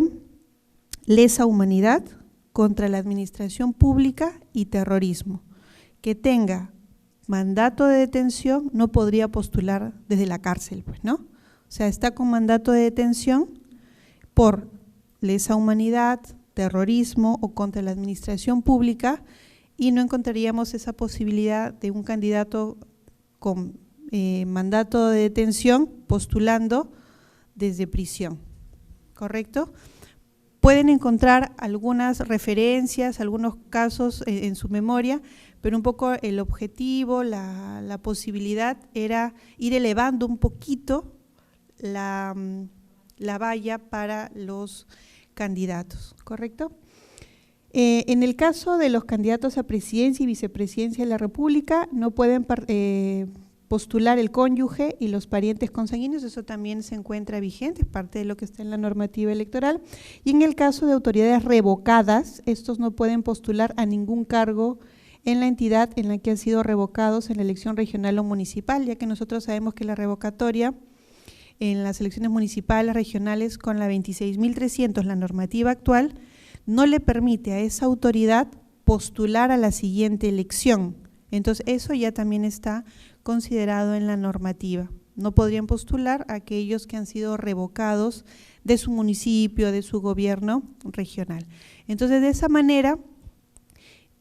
[SPEAKER 2] lesa humanidad contra la administración pública y terrorismo. Que tenga mandato de detención no podría postular desde la cárcel, pues, ¿no? O sea, está con mandato de detención por lesa humanidad, terrorismo o contra la administración pública y no encontraríamos esa posibilidad de un candidato con mandato de detención postulando desde prisión, ¿correcto? Pueden encontrar algunas referencias, algunos casos en su memoria, pero un poco el objetivo, la posibilidad era ir elevando un poquito la valla para los candidatos, ¿correcto? En el caso de los candidatos a presidencia y vicepresidencia de la República, no pueden postular el cónyuge y los parientes consanguíneos, eso también se encuentra vigente, es parte de lo que está en la normativa electoral. Y en el caso de autoridades revocadas, estos no pueden postular a ningún cargo en la entidad en la que han sido revocados en la elección regional o municipal, ya que nosotros sabemos que la revocatoria en las elecciones municipales, regionales, con la 26.300, la normativa actual, no le permite a esa autoridad postular a la siguiente elección. Entonces, eso ya también está considerado en la normativa. No podrían postular a aquellos que han sido revocados de su municipio, de su gobierno regional. Entonces, de esa manera,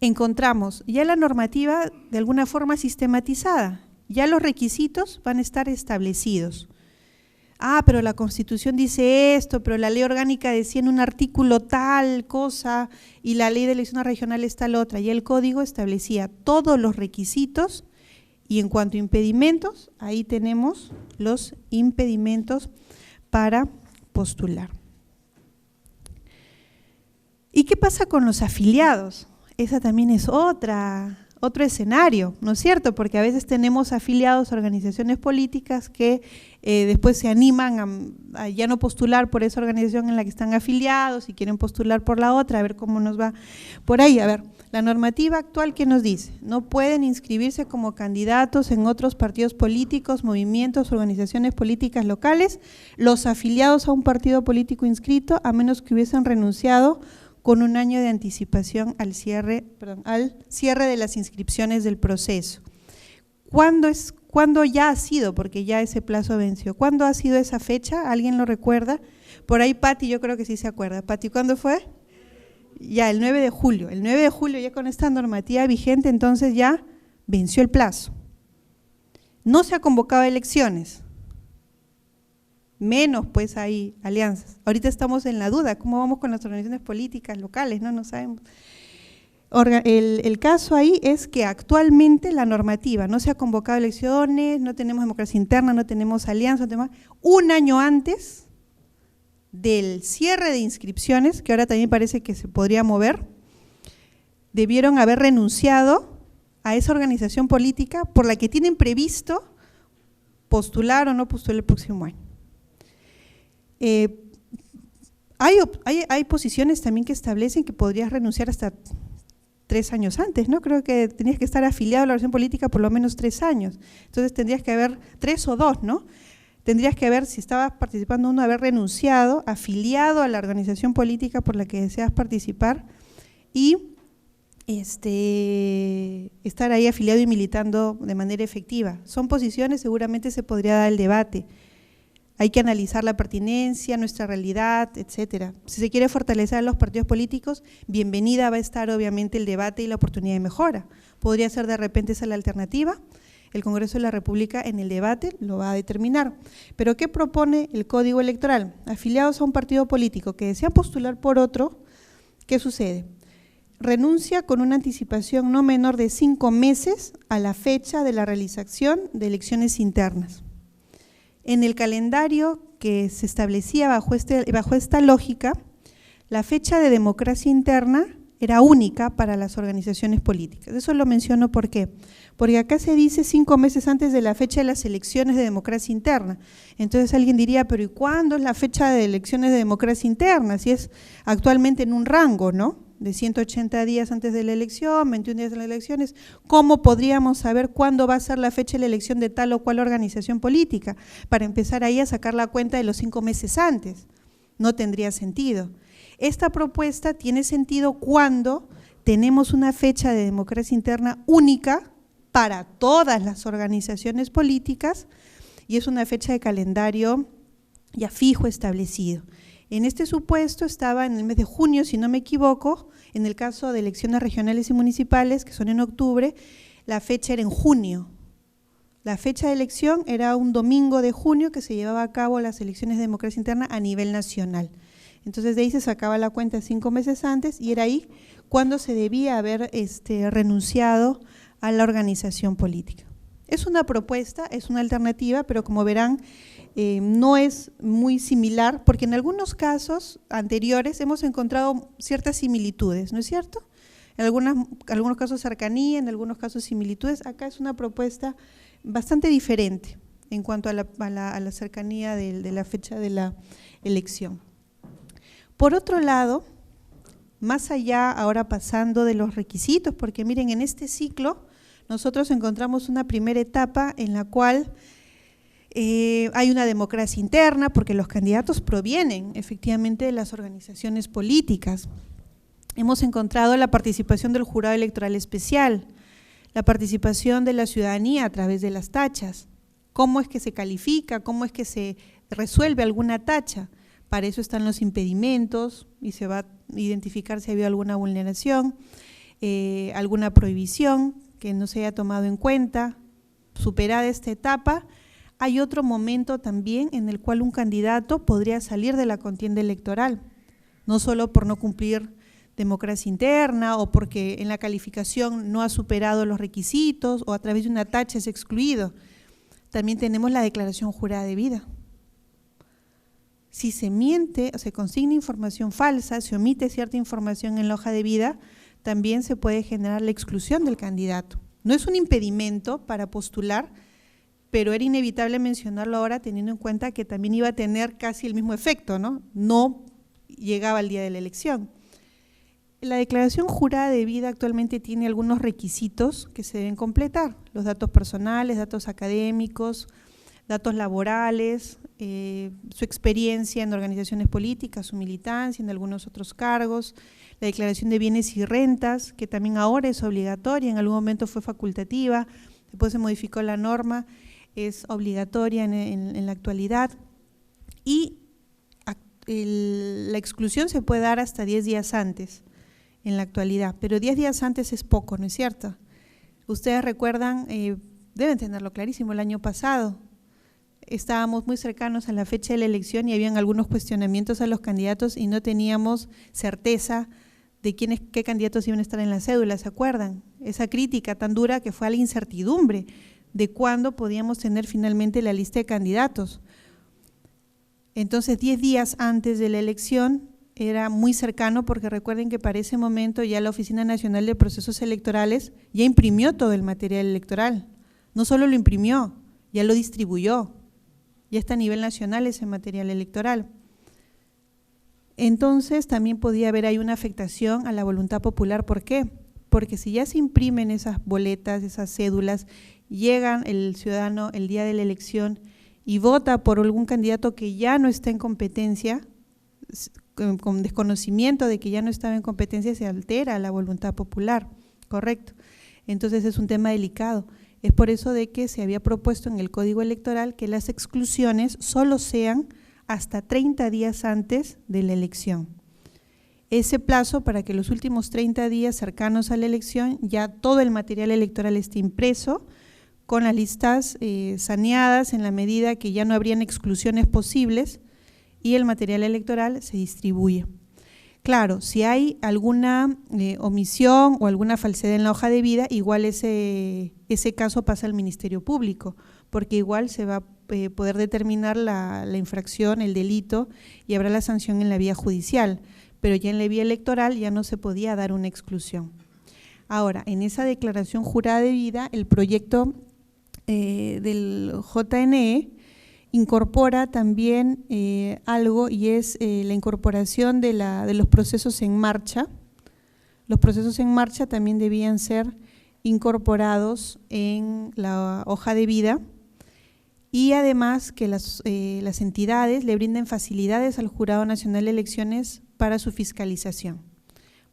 [SPEAKER 2] encontramos ya la normativa de alguna forma sistematizada, ya los requisitos van a estar establecidos. Pero la Constitución dice esto, pero la ley orgánica decía en un artículo tal cosa y la ley de elecciones regionales tal otra, y el código establecía todos los requisitos. Y en cuanto a impedimentos, ahí tenemos los impedimentos para postular. ¿Y qué pasa con los afiliados? Esa también es otro escenario, ¿no es cierto? Porque a veces tenemos afiliados a organizaciones políticas que después se animan a ya no postular por esa organización en la que están afiliados y quieren postular por la otra, a ver cómo nos va por ahí. A ver, la normativa actual, ¿qué nos dice? No pueden inscribirse como candidatos en otros partidos políticos, movimientos, organizaciones políticas locales, los afiliados a un partido político inscrito, a menos que hubiesen renunciado con un año de anticipación al cierre de las inscripciones del proceso. ¿Cuándo ya ha sido? Porque ya ese plazo venció. ¿Cuándo ha sido esa fecha? ¿Alguien lo recuerda? Por ahí Pati, yo creo que sí se acuerda. Pati, ¿cuándo fue? Ya, el 9 de julio. El 9 de julio ya con esta normativa vigente, entonces ya venció el plazo. No se ha convocado a elecciones. Menos pues hay alianzas. Ahorita estamos en la duda, ¿cómo vamos con las organizaciones políticas locales? No sabemos. El caso ahí es que actualmente la normativa no se ha convocado a elecciones, no tenemos democracia interna, no tenemos alianza, un año antes del cierre de inscripciones, que ahora también parece que se podría mover, debieron haber renunciado a esa organización política por la que tienen previsto postular o no postular el próximo año. Hay posiciones también que establecen que podrías renunciar hasta 3 años antes, ¿no? Creo que tenías que estar afiliado a la organización política por lo menos 3 años. Entonces tendrías que haber 3 o 2, ¿no? Tendrías que haber, si estabas participando uno, haber renunciado, afiliado a la organización política por la que deseas participar y estar ahí afiliado y militando de manera efectiva. Son posiciones, seguramente se podría dar el debate. Hay que analizar la pertinencia, nuestra realidad, etcétera. Si se quiere fortalecer a los partidos políticos, bienvenida va a estar obviamente el debate y la oportunidad de mejora. Podría ser de repente esa la alternativa. El Congreso de la República en el debate lo va a determinar. Pero ¿qué propone el Código Electoral? Afiliados a un partido político que desea postular por otro, ¿qué sucede? Renuncia con una anticipación no menor de 5 meses a la fecha de la realización de elecciones internas. En el calendario que se establecía bajo esta lógica, la fecha de democracia interna era única para las organizaciones políticas. Eso lo menciono ¿por qué? Porque acá se dice 5 meses antes de la fecha de las elecciones de democracia interna. Entonces alguien diría, pero ¿y cuándo es la fecha de elecciones de democracia interna? Si es actualmente en un rango, ¿no? De 180 días antes de la elección, 21 días de las elecciones, ¿cómo podríamos saber cuándo va a ser la fecha de la elección de tal o cual organización política? Para empezar ahí a sacar la cuenta de los 5 meses antes. No tendría sentido. Esta propuesta tiene sentido cuando tenemos una fecha de democracia interna única para todas las organizaciones políticas y es una fecha de calendario ya fijo establecido. En este supuesto estaba en el mes de junio, si no me equivoco, en el caso de elecciones regionales y municipales, que son en octubre, la fecha era en junio. La fecha de elección era un domingo de junio que se llevaba a cabo las elecciones de democracia interna a nivel nacional. Entonces de ahí se sacaba la cuenta 5 meses antes y era ahí cuando se debía haber renunciado a la organización política. Es una propuesta, es una alternativa, pero como verán, no es muy similar, porque en algunos casos anteriores hemos encontrado ciertas similitudes, ¿no es cierto? En algunos casos cercanía, en algunos casos similitudes. Acá es una propuesta bastante diferente en cuanto a la cercanía de la fecha de la elección. Por otro lado, más allá, ahora pasando de los requisitos, porque miren, en este ciclo nosotros encontramos una primera etapa en la cual hay una democracia interna, porque los candidatos provienen efectivamente de las organizaciones políticas. Hemos encontrado la participación del jurado electoral especial, la participación de la ciudadanía a través de las tachas, cómo es que se califica, cómo es que se resuelve alguna tacha. Para eso están los impedimentos y se va a identificar si ha habido alguna vulneración, alguna prohibición que no se haya tomado en cuenta. Superada esta etapa, hay otro momento también en el cual un candidato podría salir de la contienda electoral, no solo por no cumplir democracia interna o porque en la calificación no ha superado los requisitos o a través de una tacha es excluido. También tenemos la declaración jurada de vida. Si se miente o se consigna información falsa, se omite cierta información en la hoja de vida, también se puede generar la exclusión del candidato. No es un impedimento para postular, pero era inevitable mencionarlo ahora teniendo en cuenta que también iba a tener casi el mismo efecto, ¿no? No llegaba el día de la elección. La declaración jurada de vida actualmente tiene algunos requisitos que se deben completar, los datos personales, datos académicos, datos laborales, su experiencia en organizaciones políticas, su militancia en algunos otros cargos, la declaración de bienes y rentas, que también ahora es obligatoria, en algún momento fue facultativa, después se modificó la norma, es obligatoria en la actualidad, y la exclusión se puede dar hasta 10 días antes en la actualidad, pero 10 días antes es poco, ¿no es cierto? Ustedes recuerdan, deben tenerlo clarísimo, el año pasado estábamos muy cercanos a la fecha de la elección y habían algunos cuestionamientos a los candidatos y no teníamos certeza de qué candidatos iban a estar en la cédula, ¿se acuerdan? Esa crítica tan dura que fue a la incertidumbre de cuándo podíamos tener finalmente la lista de candidatos. Entonces 10 días antes de la elección era muy cercano porque recuerden que para ese momento ya la Oficina Nacional de Procesos Electorales ya imprimió todo el material electoral, no solo lo imprimió, ya lo distribuyó, ya está a nivel nacional ese material electoral. Entonces también podía haber ahí una afectación a la voluntad popular, ¿por qué? porque si ya se imprimen esas boletas, esas cédulas, llegan el ciudadano el día de la elección y vota por algún candidato que ya no está en competencia, con desconocimiento de que ya no estaba en competencia, se altera la voluntad popular, ¿correcto? Entonces es un tema delicado. Es por eso de que se había propuesto en el Código Electoral que las exclusiones solo sean hasta 30 días antes de la elección. Ese plazo para que los últimos 30 días cercanos a la elección ya todo el material electoral esté impreso, con las listas saneadas en la medida que ya no habrían exclusiones posibles y el material electoral se distribuye. Claro, si hay alguna omisión o alguna falsedad en la hoja de vida, igual ese caso pasa al Ministerio Público, porque igual se va a poder determinar la infracción, el delito, y habrá la sanción en la vía judicial, pero ya en la vía electoral ya no se podía dar una exclusión. Ahora, en esa declaración jurada de vida, el proyecto del JNE incorpora también algo, y es la incorporación de los procesos en marcha. Los procesos en marcha también debían ser incorporados en la hoja de vida, y además que las entidades le brinden facilidades al Jurado Nacional de Elecciones para su fiscalización,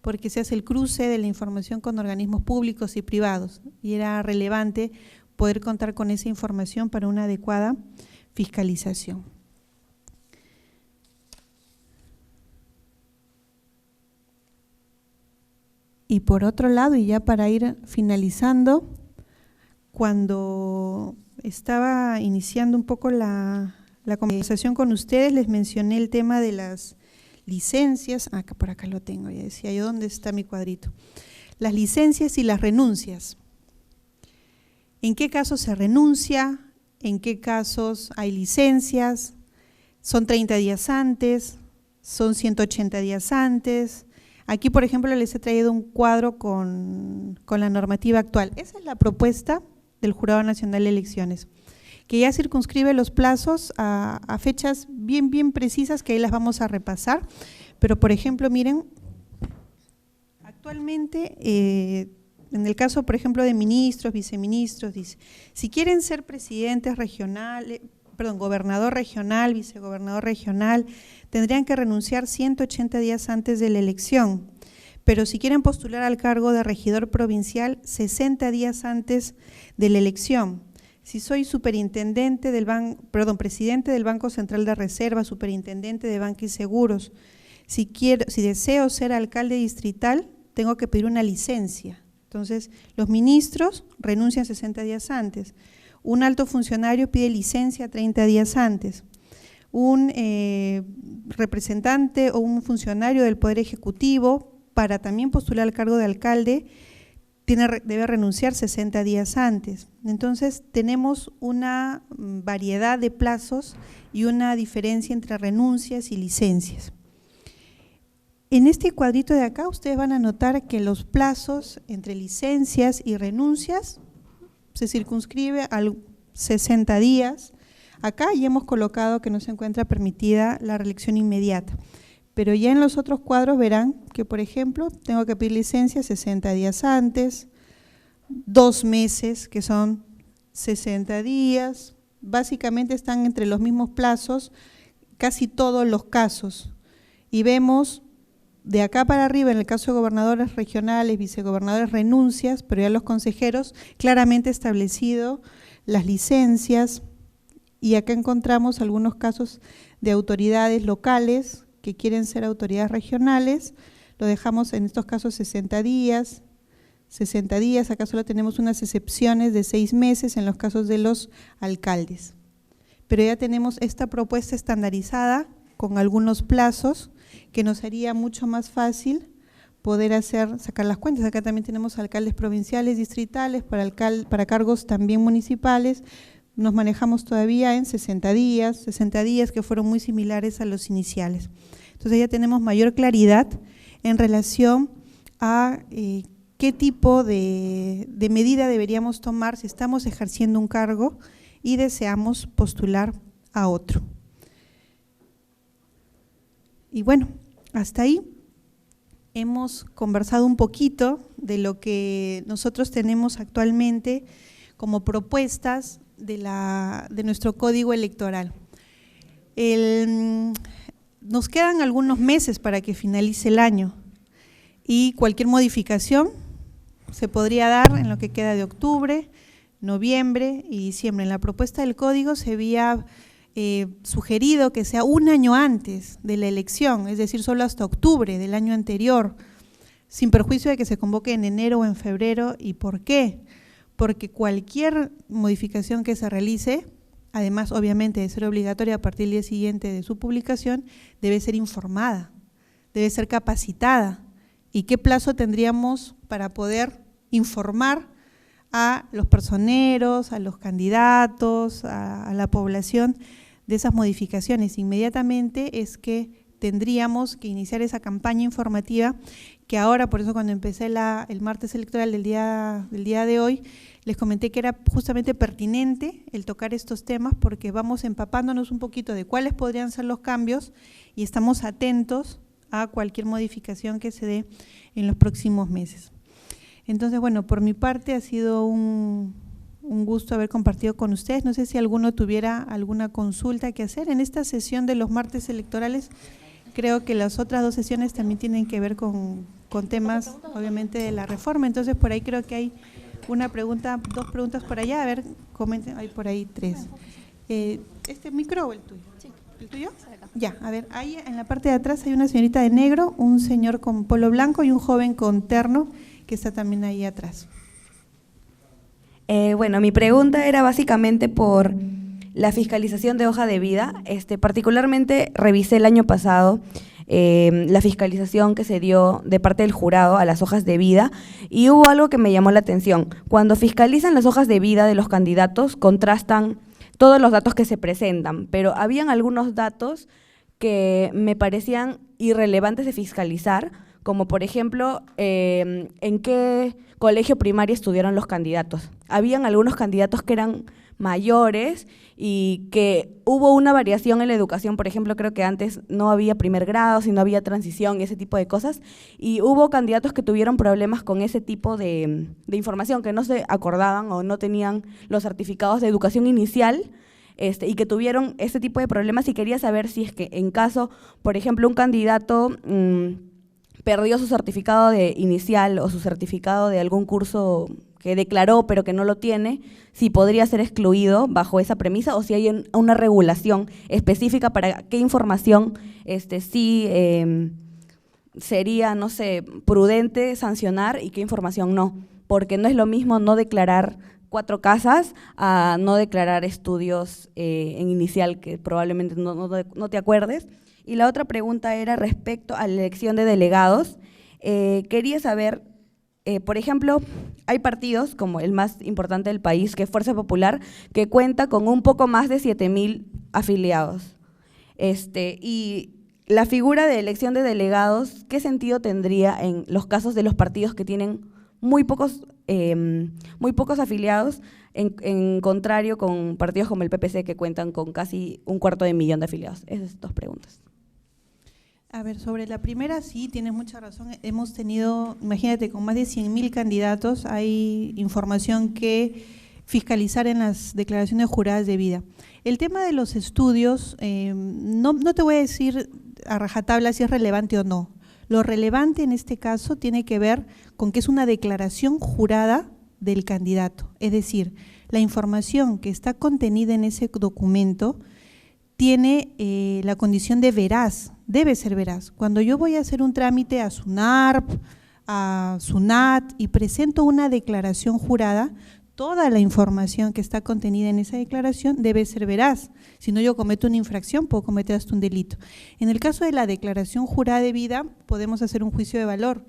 [SPEAKER 2] porque se hace el cruce de la información con organismos públicos y privados, y era relevante poder contar con esa información para una adecuada fiscalización. Y por otro lado, y ya para ir finalizando, cuando estaba iniciando un poco la conversación con ustedes, les mencioné el tema de las licencias. Acá, por acá lo tengo, ya decía yo, ¿dónde está mi cuadrito? Las licencias y las renuncias. ¿En qué casos se renuncia? ¿En qué casos hay licencias? ¿Son 30 días antes? ¿Son 180 días antes? Aquí, por ejemplo, les he traído un cuadro con la normativa actual. Esa es la propuesta del Jurado Nacional de Elecciones, que ya circunscribe los plazos a fechas bien precisas, que ahí las vamos a repasar. Pero, por ejemplo, miren, actualmente, en el caso, por ejemplo, de ministros, viceministros, dice, si quieren ser presidentes regionales, gobernador regional, vicegobernador regional, tendrían que renunciar 180 días antes de la elección, pero si quieren postular al cargo de regidor provincial, 60 días antes de la elección. Si soy superintendente del presidente del Banco Central de Reserva, superintendente de Banca y Seguros, si deseo ser alcalde distrital, tengo que pedir una licencia. Entonces, los ministros renuncian 60 días antes. Un alto funcionario pide licencia 30 días antes. Un representante o un funcionario del Poder Ejecutivo, para también postular al cargo de alcalde, debe renunciar 60 días antes. Entonces, tenemos una variedad de plazos y una diferencia entre renuncias y licencias. En este cuadrito de acá, ustedes van a notar que los plazos entre licencias y renuncias se circunscribe a 60 días. Acá ya hemos colocado que no se encuentra permitida la reelección inmediata, pero ya en los otros cuadros verán que, por ejemplo, tengo que pedir licencia 60 días antes, 2 meses, que son 60 días, básicamente están entre los mismos plazos casi todos los casos, y vemos de acá para arriba, en el caso de gobernadores regionales, vicegobernadores, renuncias, pero ya los consejeros, claramente establecido las licencias, y acá encontramos algunos casos de autoridades locales que quieren ser autoridades regionales, lo dejamos en estos casos 60 días, acá solo tenemos unas excepciones de 6 meses en los casos de los alcaldes. Pero ya tenemos esta propuesta estandarizada con algunos plazos que nos haría mucho más fácil poder sacar las cuentas. Acá también tenemos alcaldes provinciales, distritales, para cargos también municipales. Nos manejamos todavía en 60 días que fueron muy similares a los iniciales. Entonces ya tenemos mayor claridad en relación a qué tipo de medida deberíamos tomar si estamos ejerciendo un cargo y deseamos postular a otro. Y bueno, hasta ahí hemos conversado un poquito de lo que nosotros tenemos actualmente como propuestas de nuestro código electoral. Nos quedan algunos meses para que finalice el año y cualquier modificación se podría dar en lo que queda de octubre, noviembre y diciembre. En la propuesta del código se había sugerido que sea un año antes de la elección, es decir, solo hasta octubre del año anterior, sin perjuicio de que se convoque en enero o en febrero. ¿Y por qué? Porque cualquier modificación que se realice, además obviamente de ser obligatoria a partir del día siguiente de su publicación, debe ser informada, debe ser capacitada. ¿Y qué plazo tendríamos para poder informar a los personeros, a los candidatos, a la población de esas modificaciones? Inmediatamente es que tendríamos que iniciar esa campaña informativa que ahora, por eso cuando empecé el martes electoral del día de hoy, les comenté que era justamente pertinente el tocar estos temas porque vamos empapándonos un poquito de cuáles podrían ser los cambios y estamos atentos a cualquier modificación que se dé en los próximos meses. Entonces, bueno, por mi parte ha sido un gusto haber compartido con ustedes. No sé si alguno tuviera alguna consulta que hacer. En esta sesión de los martes electorales, creo que las otras dos sesiones también tienen que ver con temas, obviamente, de la reforma. Entonces, por ahí creo que hay una pregunta, dos preguntas por allá. A ver, comenten, hay por ahí tres. ¿Este micro o el tuyo? Sí. ¿El tuyo? Ya, a ver, ahí en la parte de atrás hay una señorita de negro, un señor con polo blanco y un joven con terno que está también ahí atrás.
[SPEAKER 3] Bueno, mi pregunta era básicamente por la fiscalización de hoja de vida. Particularmente revisé el año pasado la fiscalización que se dio de parte del jurado a las hojas de vida y hubo algo que me llamó la atención. Cuando fiscalizan las hojas de vida de los candidatos, contrastan todos los datos que se presentan, pero habían algunos datos que me parecían irrelevantes de fiscalizar, como por ejemplo, en qué colegio primario estudiaron los candidatos. Habían algunos candidatos que eran mayores y que hubo una variación en la educación, por ejemplo, creo que antes no había primer grado, sino había transición y ese tipo de cosas, y hubo candidatos que tuvieron problemas con ese tipo de información, que no se acordaban o no tenían los certificados de educación inicial, y que tuvieron ese tipo de problemas, y quería saber si es que en caso, por ejemplo, un candidato perdió su certificado de inicial o su certificado de algún curso que declaró pero que no lo tiene, si podría ser excluido bajo esa premisa o si hay una regulación específica para qué información sí sería, no sé, prudente sancionar y qué información no, porque no es lo mismo no declarar 4 casas a no declarar estudios en inicial que probablemente no te acuerdes. Y la otra pregunta era respecto a la elección de delegados. Quería saber, por ejemplo, hay partidos como el más importante del país, que es Fuerza Popular, que cuenta con un poco más de 7,000 afiliados. Y la figura de elección de delegados, ¿qué sentido tendría en los casos de los partidos que tienen muy pocos afiliados, en contrario con partidos como el PPC que cuentan con casi 250,000 de afiliados? Esas 2 preguntas.
[SPEAKER 2] A ver, sobre la primera, sí, tienes mucha razón. Hemos tenido, imagínate, con más de 100,000 candidatos, hay información que fiscalizar en las declaraciones juradas de vida. El tema de los estudios, no te voy a decir a rajatabla si es relevante o no. Lo relevante en este caso tiene que ver con que es una declaración jurada del candidato, es decir, la información que está contenida en ese documento tiene la condición de veraz, debe ser veraz. Cuando yo voy a hacer un trámite a SUNARP, a SUNAT y presento una declaración jurada, toda la información que está contenida en esa declaración debe ser veraz. Si no, yo cometo una infracción, puedo cometer hasta un delito. En el caso de la declaración jurada de vida, podemos hacer un juicio de valor.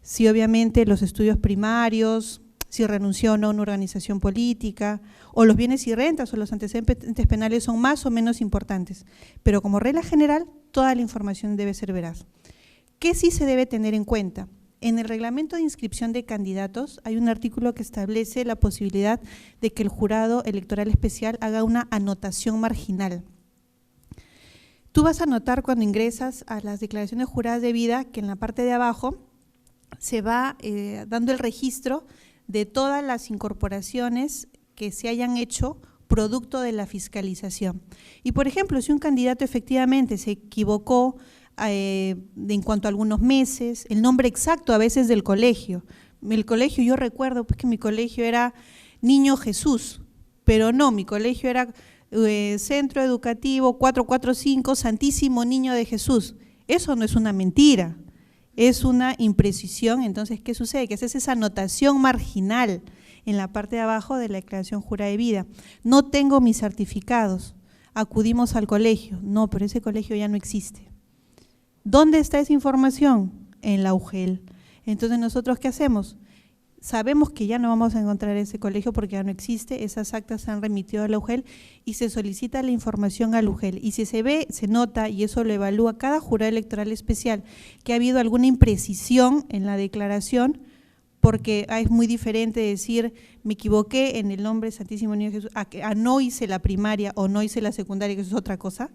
[SPEAKER 2] Si obviamente los estudios primarios, si renunció o no a una organización política, o los bienes y rentas o los antecedentes penales son más o menos importantes. Pero como regla general, toda la información debe ser veraz. ¿Qué sí se debe tener en cuenta? En el reglamento de inscripción de candidatos hay un artículo que establece la posibilidad de que el jurado electoral especial haga una anotación marginal. Tú vas a notar cuando ingresas a las declaraciones juradas de vida que en la parte de abajo se va dando el registro de todas las incorporaciones que se hayan hecho producto de la fiscalización. Y por ejemplo, si un candidato efectivamente se equivocó en cuanto a algunos meses, el nombre exacto a veces del colegio. El colegio, yo recuerdo pues, que mi colegio era Niño Jesús, pero no, mi colegio era Centro Educativo 445 Santísimo Niño de Jesús. Eso no es una mentira, es una imprecisión. Entonces, ¿qué sucede? Que haces esa anotación marginal en la parte de abajo de la declaración jurada de vida. No tengo mis certificados, acudimos al colegio. No, pero ese colegio ya no existe. ¿Dónde está esa información? En la UGEL. Entonces, ¿nosotros qué hacemos? Sabemos que ya no vamos a encontrar ese colegio porque ya no existe, esas actas se han remitido a la UGEL y se solicita la información a la UGEL. Y si se ve, se nota, y eso lo evalúa cada jurado electoral especial, que ha habido alguna imprecisión en la declaración, porque es muy diferente decir, me equivoqué en el nombre Santísimo Niño de Jesús, a no hice la primaria o no hice la secundaria, que eso es otra cosa.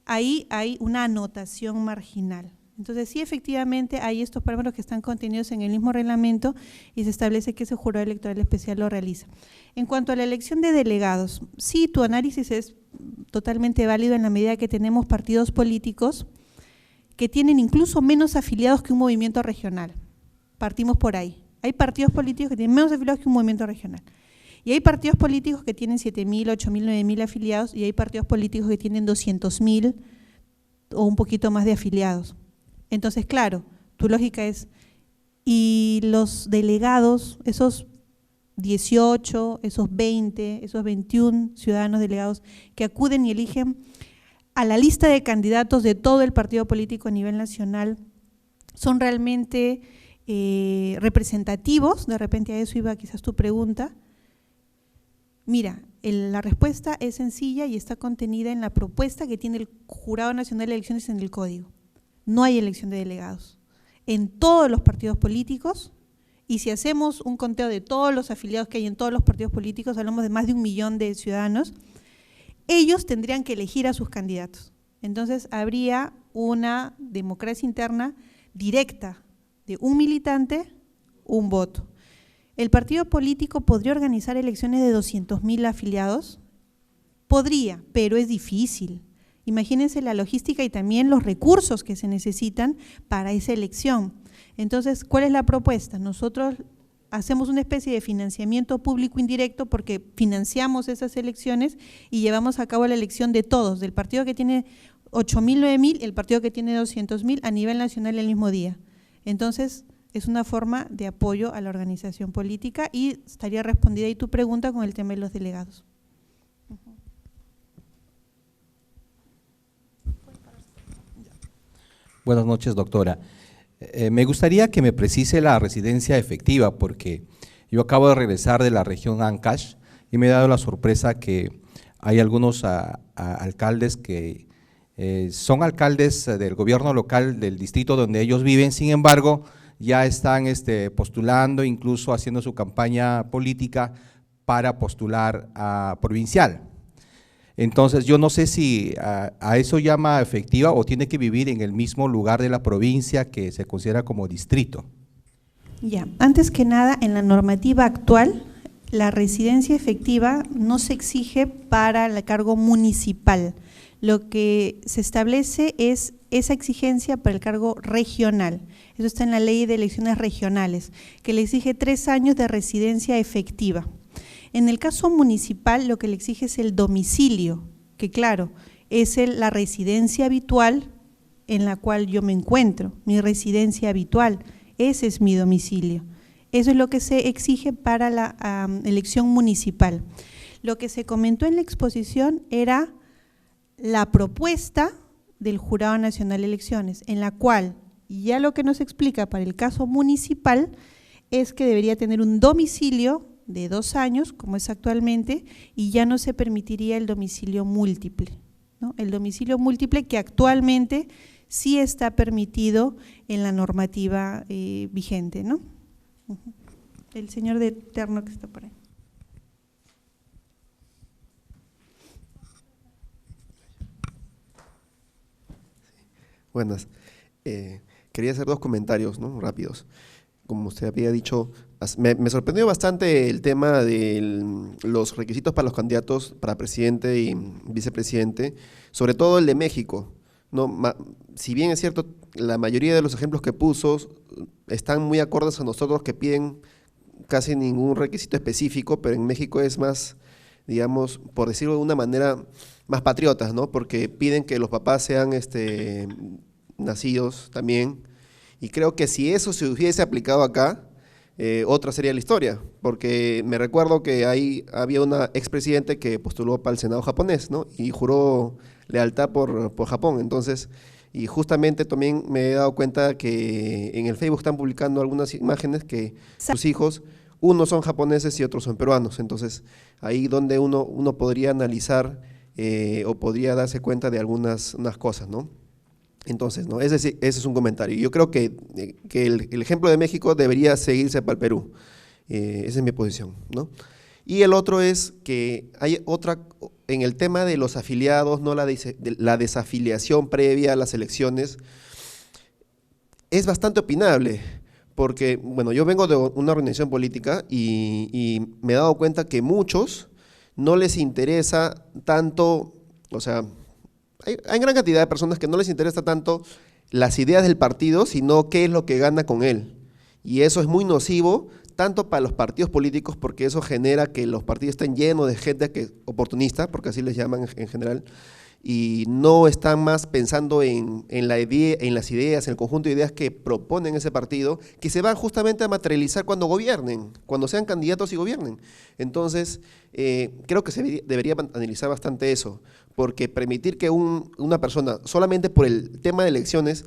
[SPEAKER 2] Ahí hay una anotación marginal. Entonces, sí, efectivamente, hay estos parámetros que están contenidos en el mismo reglamento y se establece que ese jurado electoral especial lo realiza. En cuanto a la elección de delegados, sí, tu análisis es totalmente válido en la medida que tenemos partidos políticos que tienen incluso menos afiliados que un movimiento regional. Partimos por ahí. Hay partidos políticos que tienen menos afiliados que un movimiento regional. Y hay partidos políticos que tienen 7.000, 8.000, 9.000 afiliados y hay partidos políticos que tienen 200.000 o un poquito más de afiliados. Entonces, claro, tu lógica es, y los delegados, esos 18, esos 20, esos 21 ciudadanos delegados que acuden y eligen a la lista de candidatos de todo el partido político a nivel nacional, ¿son realmente representativos? De repente a eso iba quizás tu pregunta. Mira, la respuesta es sencilla y está contenida en la propuesta que tiene el Jurado Nacional de Elecciones en el Código. No hay elección de delegados en todos los partidos políticos, y si hacemos un conteo de todos los afiliados que hay en todos los partidos políticos, hablamos de más de 1 millón de ciudadanos, ellos tendrían que elegir a sus candidatos. Entonces habría una democracia interna directa de un militante, un voto. ¿El partido político podría organizar elecciones de 200.000 afiliados? Podría, pero es difícil. Imagínense la logística y también los recursos que se necesitan para esa elección. Entonces, ¿cuál es la propuesta? Nosotros hacemos una especie de financiamiento público indirecto porque financiamos esas elecciones y llevamos a cabo la elección de todos, del partido que tiene 8.000, 9.000, el partido que tiene 200.000 a nivel nacional el mismo día. Entonces, es una forma de apoyo a la organización política y estaría respondida ahí tu pregunta con el tema de los delegados.
[SPEAKER 4] Buenas noches, doctora. Me gustaría que me precise la residencia efectiva, porque yo acabo de regresar de la región Ancash y me he dado la sorpresa que hay algunos alcaldes que son alcaldes del gobierno local del distrito donde ellos viven, sin embargo, ya están postulando, incluso haciendo su campaña política para postular a provincial. Entonces, yo no sé si a eso llama efectiva o tiene que vivir en el mismo lugar de la provincia que se considera como distrito.
[SPEAKER 2] Ya, antes que nada, en la normativa actual, la residencia efectiva no se exige para el cargo municipal. Lo que se establece es esa exigencia para el cargo regional. Eso está en la Ley de Elecciones Regionales, que le exige 3 años de residencia efectiva. En el caso municipal, lo que le exige es el domicilio, que claro, es la residencia habitual en la cual yo me encuentro, mi residencia habitual, ese es mi domicilio. Eso es lo que se exige para la elección municipal. Lo que se comentó en la exposición era la propuesta del Jurado Nacional de Elecciones, en la cual ya lo que nos explica para el caso municipal es que debería tener un domicilio de 2 años, como es actualmente, y ya no se permitiría el domicilio múltiple, ¿no? El domicilio múltiple que actualmente sí está permitido en la normativa vigente, ¿no? El señor de terno que está por ahí.
[SPEAKER 5] Buenas. Quería hacer dos comentarios, ¿no?, rápidos. Como usted había dicho, me sorprendió bastante el tema de los requisitos para los candidatos para presidente y vicepresidente, sobre todo el de México, ¿no? Si bien es cierto, la mayoría de los ejemplos que puso están muy acordes a nosotros, que piden casi ningún requisito específico, pero en México es más, digamos, por decirlo de una manera, más patriotas, ¿no? Porque piden que los papás sean nacidos también, y creo que si eso se hubiese aplicado acá, otra sería la historia, porque me recuerdo que ahí había una expresidente que postuló para el Senado japonés, ¿no?, y juró lealtad por Japón. Entonces, y justamente también me he dado cuenta que en el Facebook están publicando algunas imágenes que sus hijos, unos son japoneses y otros son peruanos. Entonces, ahí donde uno podría analizar o podría darse cuenta de unas cosas, ¿no? Entonces, ¿no?, ese es un comentario. Yo creo que el ejemplo de México debería seguirse para el Perú. Esa es mi posición, ¿no? Y el otro es que hay otra, en el tema de los afiliados, ¿no?, la desafiliación previa a las elecciones, es bastante opinable, porque, bueno, yo vengo de una organización política y me he dado cuenta que muchos no les interesa tanto, o sea, hay gran cantidad de personas que no les interesa tanto las ideas del partido, sino qué es lo que gana con él. Y eso es muy nocivo, tanto para los partidos políticos, porque eso genera que los partidos estén llenos de gente oportunista, porque así les llaman en general, y no están más pensando en las ideas, en el conjunto de ideas que proponen ese partido, que se van justamente a materializar cuando gobiernen, cuando sean candidatos y gobiernen. Entonces, creo que se debería analizar bastante eso, porque permitir que una persona, solamente por el tema de elecciones,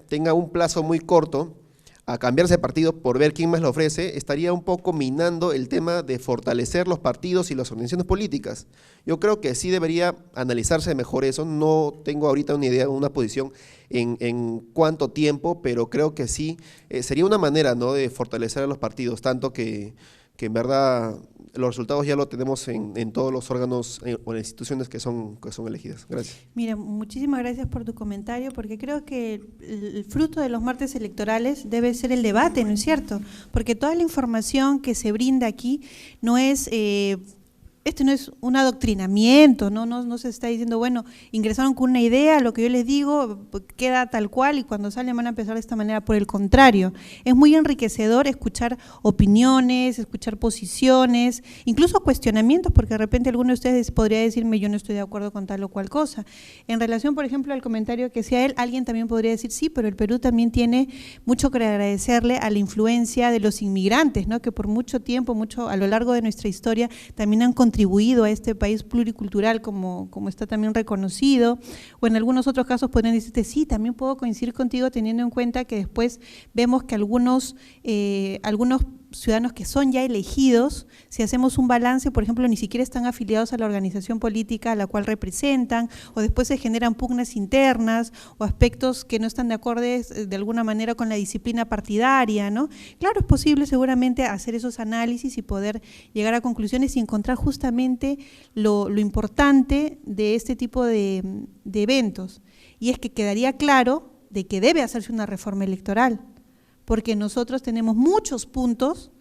[SPEAKER 5] tenga un plazo muy corto a cambiarse de partido por ver quién más lo ofrece, estaría un poco minando el tema de fortalecer los partidos y las organizaciones políticas. Yo creo que sí debería analizarse mejor eso. No tengo ahorita una idea, una posición en cuánto tiempo, pero creo que sí sería una manera, ¿no?, de fortalecer a los partidos, tanto que en verdad los resultados ya lo tenemos en todos los órganos o en las instituciones que son elegidas. Gracias.
[SPEAKER 2] Mira, muchísimas gracias por tu comentario, porque creo que el fruto de los martes electorales debe ser el debate, ¿no es cierto? Porque toda la información que se brinda aquí no es… Esto no es un adoctrinamiento, no se está diciendo, bueno, ingresaron con una idea, lo que yo les digo queda tal cual y cuando salen van a empezar de esta manera. Por el contrario, es muy enriquecedor escuchar opiniones, escuchar posiciones, incluso cuestionamientos, porque de repente alguno de ustedes podría decirme yo no estoy de acuerdo con tal o cual cosa. En relación, por ejemplo, al comentario que hacía él, alguien también podría decir sí, pero el Perú también tiene mucho que agradecerle a la influencia de los inmigrantes, ¿no?, que por mucho tiempo, a lo largo de nuestra historia también han contribuido a este país pluricultural como está también reconocido, o en algunos otros casos podrían decirte, sí, también puedo coincidir contigo, teniendo en cuenta que después vemos que algunos ciudadanos que son ya elegidos, si hacemos un balance, por ejemplo, ni siquiera están afiliados a la organización política a la cual representan, o después se generan pugnas internas o aspectos que no están de acuerdo de alguna manera con la disciplina partidaria, ¿no? Claro, es posible seguramente hacer esos análisis y poder llegar a conclusiones y encontrar justamente lo importante de este tipo de eventos, y es que quedaría claro de que debe hacerse una reforma electoral, porque nosotros tenemos muchos puntos.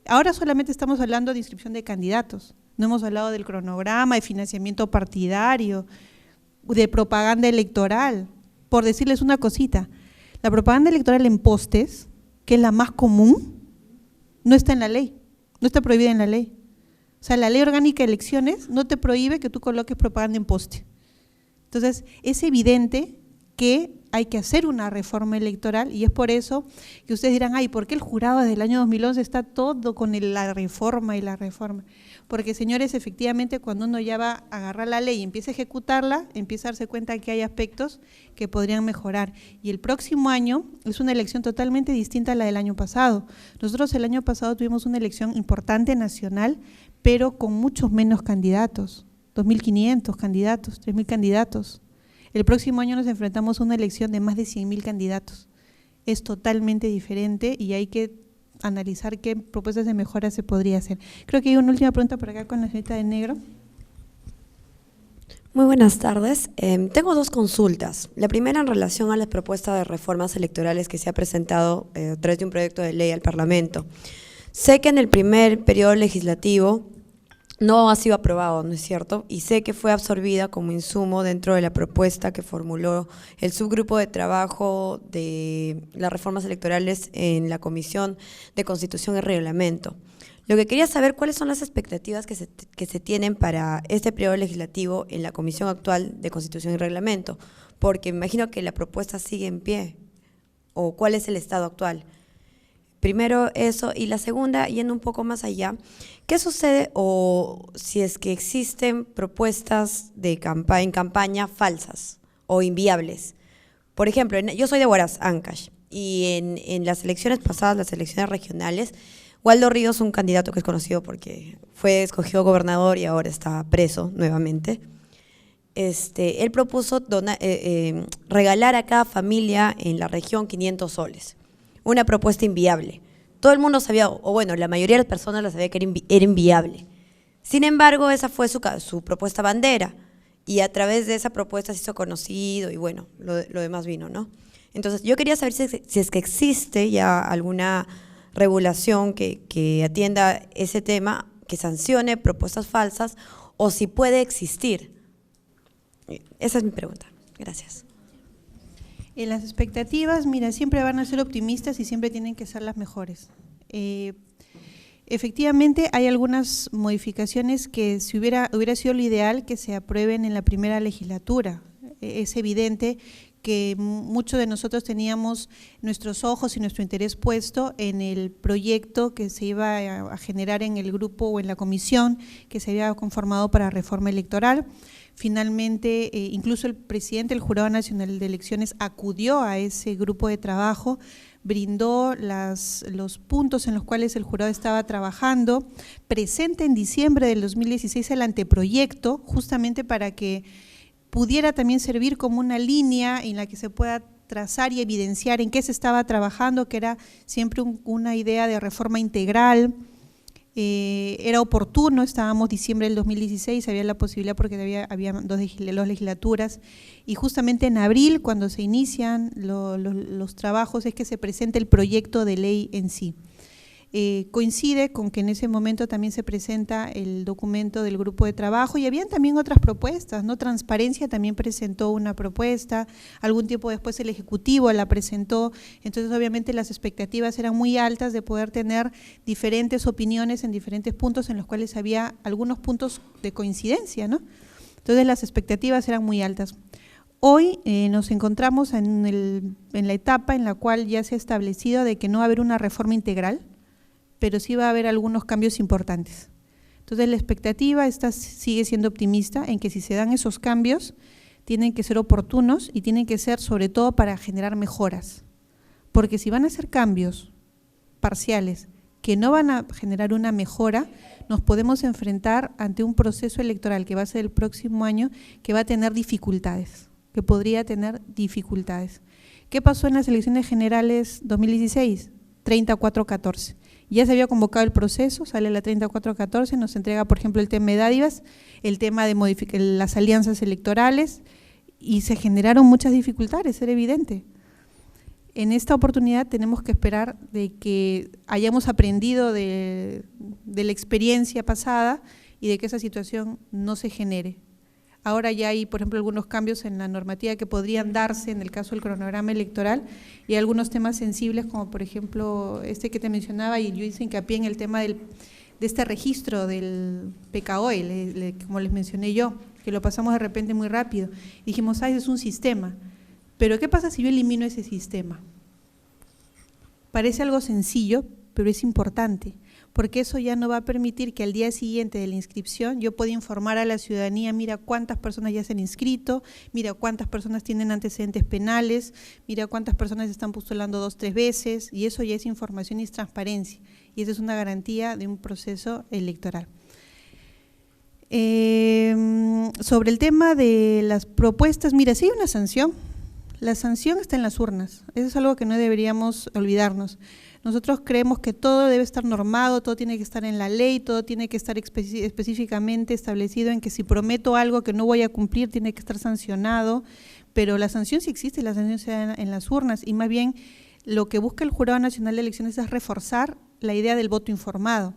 [SPEAKER 2] Ahora solamente estamos hablando de inscripción de candidatos, no hemos hablado del cronograma, de financiamiento partidario, de propaganda electoral. Por decirles una cosita, la propaganda electoral en postes, que es la más común, no está en la ley, no está prohibida en la ley. O sea, la ley orgánica de elecciones no te prohíbe que tú coloques propaganda en poste. Entonces, es evidente que hay que hacer una reforma electoral, y es por eso que ustedes dirán, ay, ¿por qué el jurado desde el año 2011 está todo con la reforma y la reforma? Porque, señores, efectivamente, cuando uno ya va a agarrar la ley y empieza a ejecutarla, empieza a darse cuenta que hay aspectos que podrían mejorar. Y el próximo año es una elección totalmente distinta a la del año pasado. Nosotros el año pasado tuvimos una elección importante nacional, pero con muchos menos candidatos, 2.500 candidatos, 3.000 candidatos. El próximo año nos enfrentamos a una elección de más de 100.000 candidatos. Es totalmente diferente y hay que analizar qué propuestas de mejora se podría hacer. Creo que hay una última pregunta por acá con la señorita de negro.
[SPEAKER 6] Muy buenas tardes. Tengo dos consultas. La primera en relación a la propuesta de reformas electorales que se ha presentado a través de un proyecto de ley al Parlamento. Sé que en el primer periodo legislativo no ha sido aprobado, ¿no es cierto? Y sé que fue absorbida como insumo dentro de la propuesta que formuló el subgrupo de trabajo de las reformas electorales en la Comisión de Constitución y Reglamento. Lo que quería saber, ¿cuáles son las expectativas que se tienen para este periodo legislativo en la Comisión actual de Constitución y Reglamento? Porque me imagino que la propuesta sigue en pie, o ¿cuál es el estado actual? Primero eso, y la segunda, yendo un poco más allá, ¿qué sucede o si es que existen propuestas en campaña falsas o inviables? Por ejemplo, yo soy de Huaraz, Ancash, y en las elecciones pasadas, las elecciones regionales, Waldo Ríos, un candidato que es conocido porque fue escogido gobernador y ahora está preso nuevamente, él propuso regalar a cada familia en la región 500 soles. Una propuesta inviable. Todo el mundo sabía, o bueno, la mayoría de las personas la sabía que era inviable. Sin embargo, esa fue su propuesta bandera, y a través de esa propuesta se hizo conocido y bueno, lo demás vino, ¿no? Entonces, yo quería saber si es que existe ya alguna regulación que atienda ese tema, que sancione propuestas falsas, o si puede existir. Esa es mi pregunta. Gracias.
[SPEAKER 2] En las expectativas, mira, siempre van a ser optimistas y siempre tienen que ser las mejores. Efectivamente, hay algunas modificaciones que si hubiera sido lo ideal que se aprueben en la primera legislatura. Es evidente que muchos de nosotros teníamos nuestros ojos y nuestro interés puesto en el proyecto que se iba a generar en el grupo o en la comisión que se había conformado para reforma electoral. Finalmente, incluso el presidente del Jurado Nacional de Elecciones acudió a ese grupo de trabajo, brindó los puntos en los cuales el jurado estaba trabajando, presenta en diciembre del 2016 el anteproyecto, justamente para que pudiera también servir como una línea en la que se pueda trazar y evidenciar en qué se estaba trabajando, que era siempre una idea de reforma integral. Era oportuno, estábamos diciembre del 2016, había la posibilidad porque había dos legislaturas, y justamente en abril, cuando se inician los trabajos, es que se presenta el proyecto de ley en sí. Coincide con que en ese momento también se presenta el documento del grupo de trabajo y habían también otras propuestas, ¿no? Transparencia también presentó una propuesta, algún tiempo después el Ejecutivo la presentó, entonces obviamente las expectativas eran muy altas de poder tener diferentes opiniones en diferentes puntos en los cuales había algunos puntos de coincidencia, ¿no? Entonces las expectativas eran muy altas. Hoy nos encontramos en la etapa en la cual ya se ha establecido de que no va a haber una reforma integral, pero sí va a haber algunos cambios importantes. Entonces la expectativa sigue siendo optimista en que si se dan esos cambios, tienen que ser oportunos y tienen que ser sobre todo para generar mejoras. Porque si van a ser cambios parciales que no van a generar una mejora, nos podemos enfrentar ante un proceso electoral que va a ser el próximo año, que va a tener dificultades, que podría tener dificultades. ¿Qué pasó en las elecciones generales 2016? 34-14. Ya se había convocado el proceso, sale la 34-14, nos entrega, por ejemplo, el tema de dádivas, el tema de modificar las alianzas electorales, y se generaron muchas dificultades, era evidente. En esta oportunidad tenemos que esperar de que hayamos aprendido de la experiencia pasada y de que esa situación no se genere. Ahora ya hay, por ejemplo, algunos cambios en la normativa que podrían darse en el caso del cronograma electoral, y hay algunos temas sensibles como por ejemplo este que te mencionaba, y yo hice hincapié en el tema de este registro del PKOE, como les mencioné yo, que lo pasamos de repente muy rápido. Dijimos, es un sistema, pero ¿qué pasa si yo elimino ese sistema? Parece algo sencillo, pero es importante, porque eso ya no va a permitir que al día siguiente de la inscripción yo pueda informar a la ciudadanía, mira cuántas personas ya se han inscrito, mira cuántas personas tienen antecedentes penales, mira cuántas personas están postulando 2 o 3 veces, y eso ya es información y es transparencia, y esa es una garantía de un proceso electoral. Sobre el tema de las propuestas, mira, sí hay una sanción, la sanción está en las urnas, eso es algo que no deberíamos olvidarnos. Nosotros creemos que todo debe estar normado, todo tiene que estar en la ley, todo tiene que estar específicamente establecido en que si prometo algo que no voy a cumplir tiene que estar sancionado, pero la sanción sí existe, la sanción se da en las urnas y más bien lo que busca el Jurado Nacional de Elecciones es reforzar la idea del voto informado.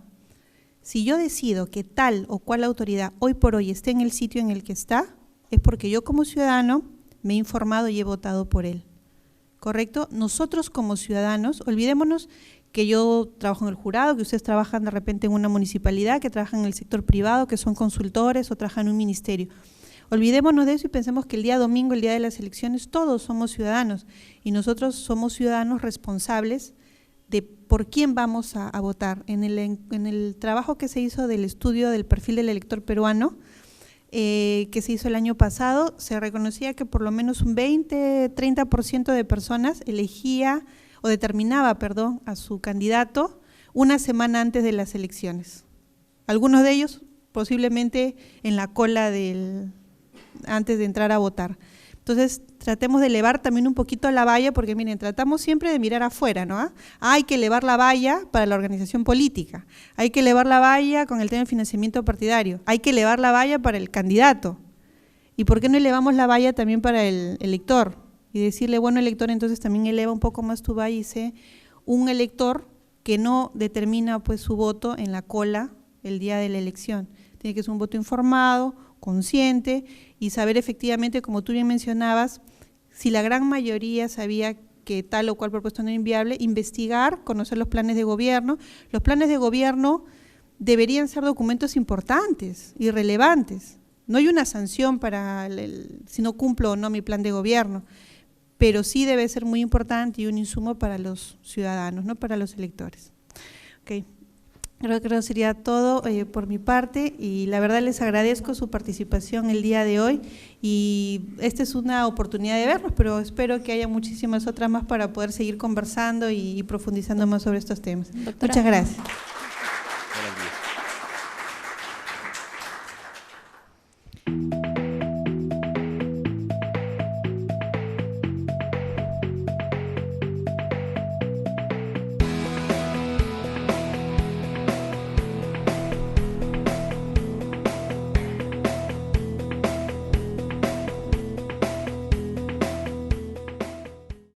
[SPEAKER 2] Si yo decido que tal o cual autoridad hoy por hoy esté en el sitio en el que está, es porque yo como ciudadano me he informado y he votado por él. ¿Correcto? Nosotros como ciudadanos, olvidémonos que yo trabajo en el jurado, que ustedes trabajan de repente en una municipalidad, que trabajan en el sector privado, que son consultores o trabajan en un ministerio. Olvidémonos de eso y pensemos que el día domingo, el día de las elecciones, todos somos ciudadanos y nosotros somos ciudadanos responsables de por quién vamos a votar. En el trabajo que se hizo del estudio del perfil del elector peruano, que se hizo el año pasado, se reconocía que por lo menos un 20-30% de personas elegía o determinaba, perdón, a su candidato una semana antes de las elecciones. Algunos de ellos posiblemente en la cola antes de entrar a votar. Entonces, tratemos de elevar también un poquito la valla, porque miren, tratamos siempre de mirar afuera, ¿no? Hay que elevar la valla para la organización política, hay que elevar la valla con el tema del financiamiento partidario, hay que elevar la valla para el candidato. ¿Y por qué no elevamos la valla también para el elector? Y decirle, bueno, elector, entonces también eleva un poco más tu valla y sé un elector que no determina pues su voto en la cola el día de la elección. Tiene que ser un voto informado, consciente y saber efectivamente, como tú bien mencionabas, si la gran mayoría sabía que tal o cual propuesta no era inviable, investigar, conocer los planes de gobierno. Los planes de gobierno deberían ser documentos importantes y relevantes. No hay una sanción para si no cumplo o no mi plan de gobierno, pero sí debe ser muy importante y un insumo para los ciudadanos, no para los electores. Okay. Creo que sería todo por mi parte y la verdad les agradezco su participación el día de hoy y esta es una oportunidad de vernos, pero espero que haya muchísimas otras más para poder seguir conversando y profundizando más sobre estos temas.
[SPEAKER 3] Doctora.
[SPEAKER 2] Muchas gracias.